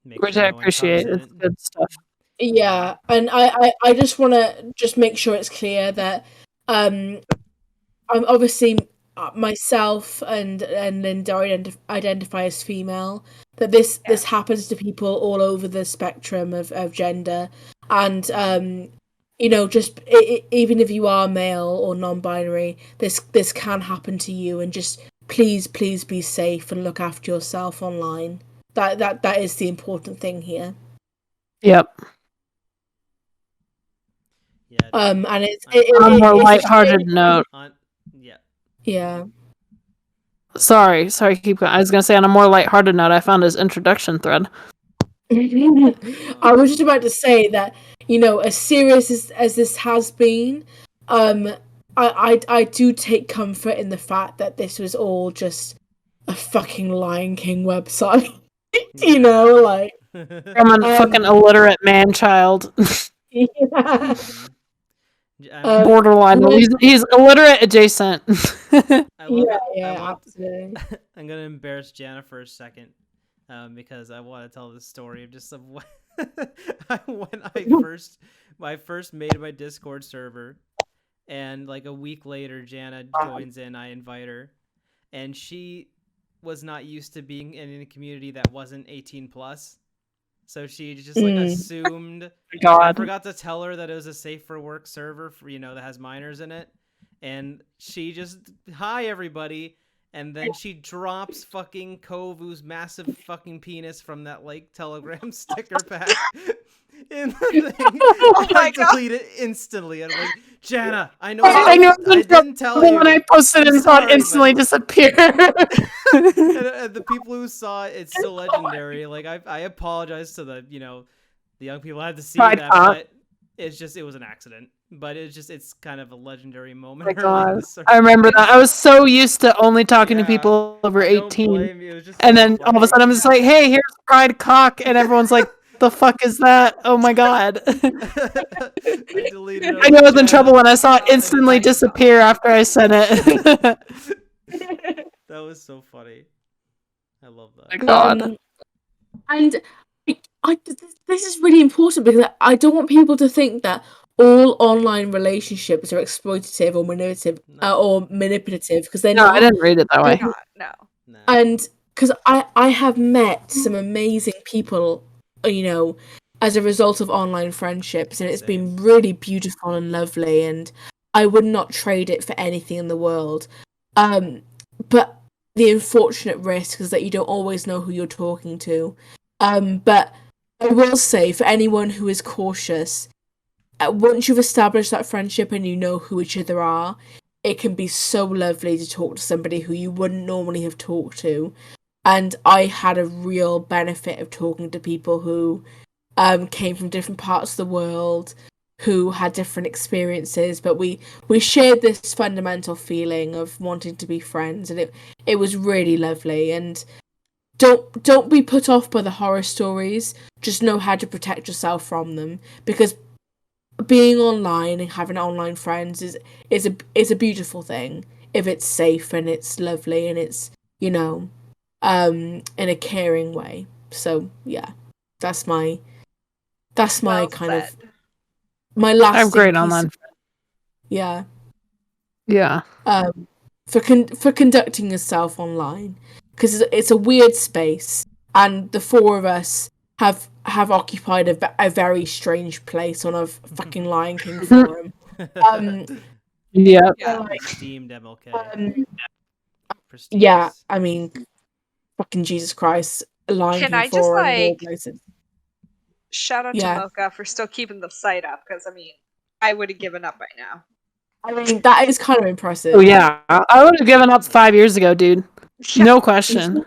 which I appreciate. It's good stuff. Yeah, and I just want to just make sure it's clear that I'm obviously myself and Linda identify as female. That this happens to people all over the spectrum of gender, and just even if you are male or non-binary, this can happen to you, and just please be safe and look after yourself online. That is the important thing here. Yep. Yeah. And it's on a more lighthearted note. Yeah. Sorry, keep going. I was gonna say on a more lighthearted note, I found his introduction thread. I was just about to say that, as serious as this has been, I do take comfort in the fact that this was all just a fucking Lion King website. From a fucking illiterate man-child. Yeah. Borderline. He's illiterate adjacent. Absolutely. I'm gonna embarrass Jana for a second, because I want to tell the story of just of when I first made my Discord server, and like a week later, Jana joins in. I invite her, and she was not used to being in a community that wasn't 18 plus. So she just assumed. I forgot to tell her that it was a safe for work server for, that has minors in it, and she just hi everybody, and then she drops fucking Kovu's massive fucking penis from that like Telegram sticker pack in the thing. I delete it instantly. I'm like, Jana, I know I didn't tell you when I posted and saw it instantly disappear. And the people who saw it, it's still legendary. Like I apologize to the the young people had to see that, but it was an accident. But it's kind of a legendary moment. I remember that. I was so used to only talking to people over 18, and then all of a sudden I'm just like, hey, here's Pride Cock, and everyone's like, the fuck is that? Oh my god. I knew I was in trouble when I saw it instantly disappear after I sent it. That was so funny. I love that. My god. And this is really important because I don't want people to think that all online relationships are exploitative or manipulative because they're not. I didn't read it that way. No. And because I have met some amazing people, as a result of online friendships, and it's been really beautiful and lovely, and I would not trade it for anything in the world. But the unfortunate risk is that you don't always know who you're talking to. But I will say, for anyone who is cautious, once you've established that friendship and you know who each other are, it can be so lovely to talk to somebody who you wouldn't normally have talked to. And I had a real benefit of talking to people who came from different parts of the world, who had different experiences, but we shared this fundamental feeling of wanting to be friends, and it was really lovely. And don't be put off by the horror stories. Just know how to protect yourself from them, because being online and having online friends is a beautiful thing if it's safe and it's lovely and it's, you know, in a caring way. So yeah, that's my Well kind said. of my last. I'm great online. Yeah. Yeah. For conducting yourself online, because it's a weird space, and the four of us have occupied a very strange place on a fucking Lion King forum. Yeah. Esteemed MLK. Yeah, I mean, fucking Jesus Christ, Lion Can King I just, forum of all like, places. shout out Yeah. to Mocha for still keeping the site up, because, I mean, I would have given up by now. I mean, that is kind of impressive. Oh yeah, I would have given up 5 years ago, dude. No question.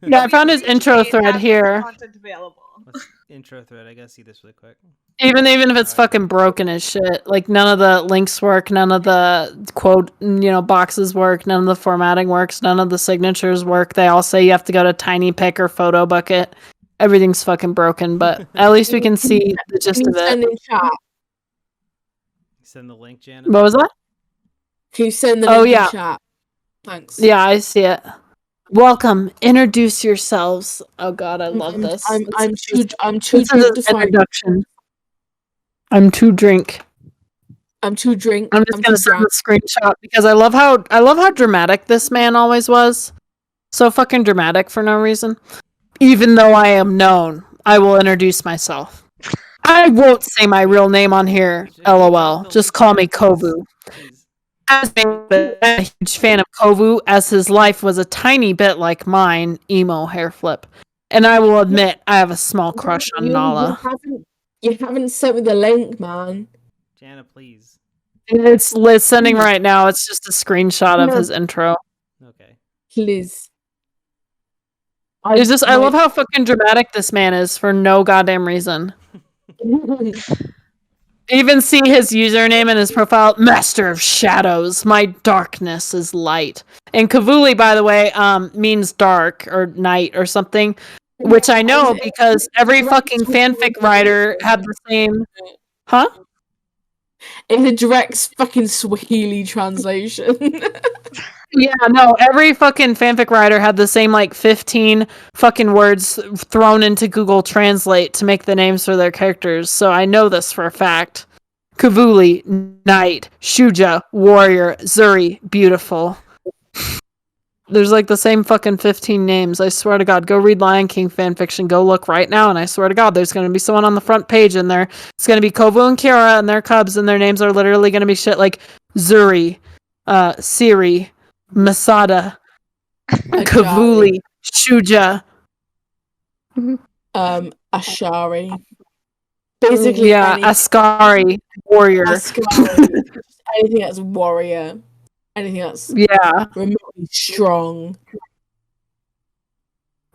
Yeah, I found his intro thread here. Content available. What's intro thread? I gotta see this really quick. Even if it's fucking broken as shit, like none of the links work, none of the quote, boxes work, none of the formatting works, none of the signatures work. They all say you have to go to TinyPic or Photo Bucket. Everything's fucking broken, but at least we can see the gist of it. In chat. Send the link, Janet. What was that? Can you send the link in chat? Thanks. Yeah, I see it. Welcome. Introduce yourselves. Oh God, I love this. I'm too drunk to find. Introduction. I'm too drink. I'm too drink. I'm just gonna send the screenshot because I love how dramatic this man always was. So fucking dramatic for no reason. Even though I am known, I will introduce myself. I won't say my real name on here. LOL. Just call me Kovu. I'm a huge fan of Kovu, as his life was a tiny bit like mine, emo hair flip. And I will admit, I have a small crush on Nala. You haven't sent me the link, man. Jana, please. It's sending right now. It's just a screenshot of his intro. Okay. Please. I love how fucking dramatic this man is for no goddamn reason. Even see his username and his profile, Master of Shadows. My darkness is light. And Kivuli, by the way, means dark or night or something, which I know because every fucking fanfic writer had the same. Huh? In a direct fucking Swahili translation. Yeah, no, every fucking fanfic writer had the same 15 fucking words thrown into Google Translate to make the names for their characters, so I know this for a fact. Kivuli, Knight, Shuja, Warrior, Zuri, Beautiful. There's the same fucking 15 names, I swear to God. Go read Lion King fanfiction, go look right now, and I swear to God, there's gonna be someone on the front page in there. It's gonna be Kovu and Kiara and their cubs, and their names are literally gonna be shit like Zuri, Siri, Masada, Kivuli, Shuja, Ashari. Basically, Askari, Warrior. Anything that's warrior. Anything that's remotely strong.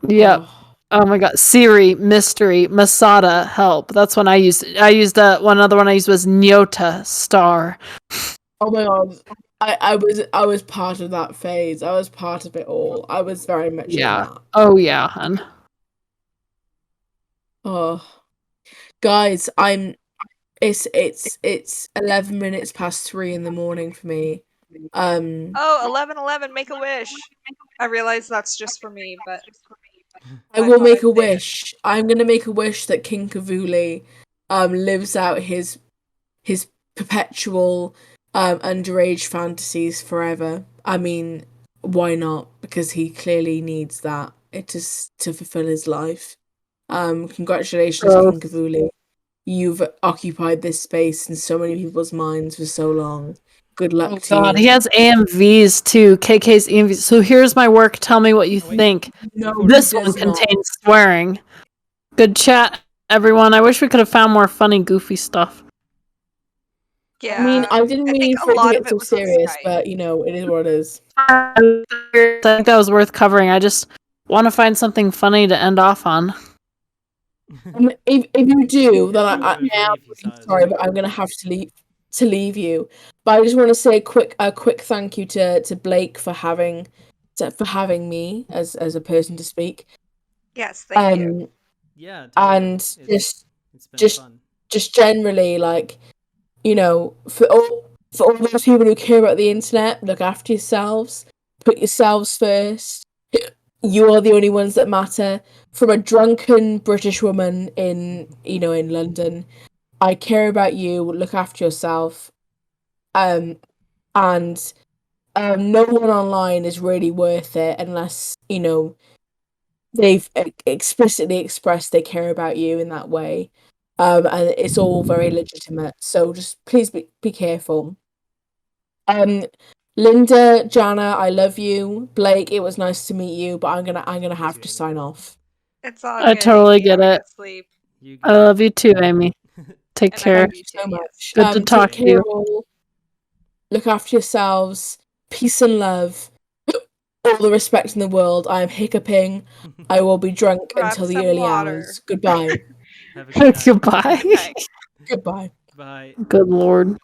Yep. Oh my God. Siri, Mystery, Masada, Help. That's one I used. I used one other one I used was Nyota, Star. Oh my God. I was part of that phase. I was part of it all. I was very much in that. Oh yeah, hun. Oh, guys, it's 11 minutes past 3 in the morning for me. 11:11, make a wish. I realize that's just for me, but I will make a wish. I'm gonna make a wish that King Kivuli lives out his perpetual underage fantasies forever. I mean, why not? Because he clearly needs that. It is to fulfill his life. Congratulations, King Kivuli. You've occupied this space in so many people's minds for so long. Good luck to you. He has AMVs too. KK's AMVs. So here's my work. Tell me what you think. No, this one contains swearing. Good chat, everyone. I wish we could have found more funny, goofy stuff. Yeah. I mean, I didn't mean for it to get so serious, but it is what it is. I think that was worth covering. I just want to find something funny to end off on. If you do, then He would now leave, he saw his sorry, way. but I'm gonna have to leave you. But I just want to say a quick thank you to Blake for having me as a person to speak. Yes, thank you. Yeah, totally. And It's been just fun. just generally, like, you know, for all those people who care about the internet, look after yourselves. Put yourselves first. You are the only ones that matter. From a drunken British woman in London, I care about you. Look after yourself. And no one online is really worth it unless they've explicitly expressed they care about you in that way. And it's all very legitimate. So just please be careful. Linda, Jana, I love you. Blake, it was nice to meet you, but I'm gonna have to sign off. It's all I good. totally Amy. get I'm it. gonna sleep. You I good. love you too, Amy. Take And I care. love you so too, much. yes. Good to talk Take to you. care all. Look after yourselves. Peace and love. All the respect in the world. I am hiccuping. I will be drunk Grab until the some early water. hours. Goodbye. Have a good night. Goodbye. Good night. Goodbye. Bye. Good lord.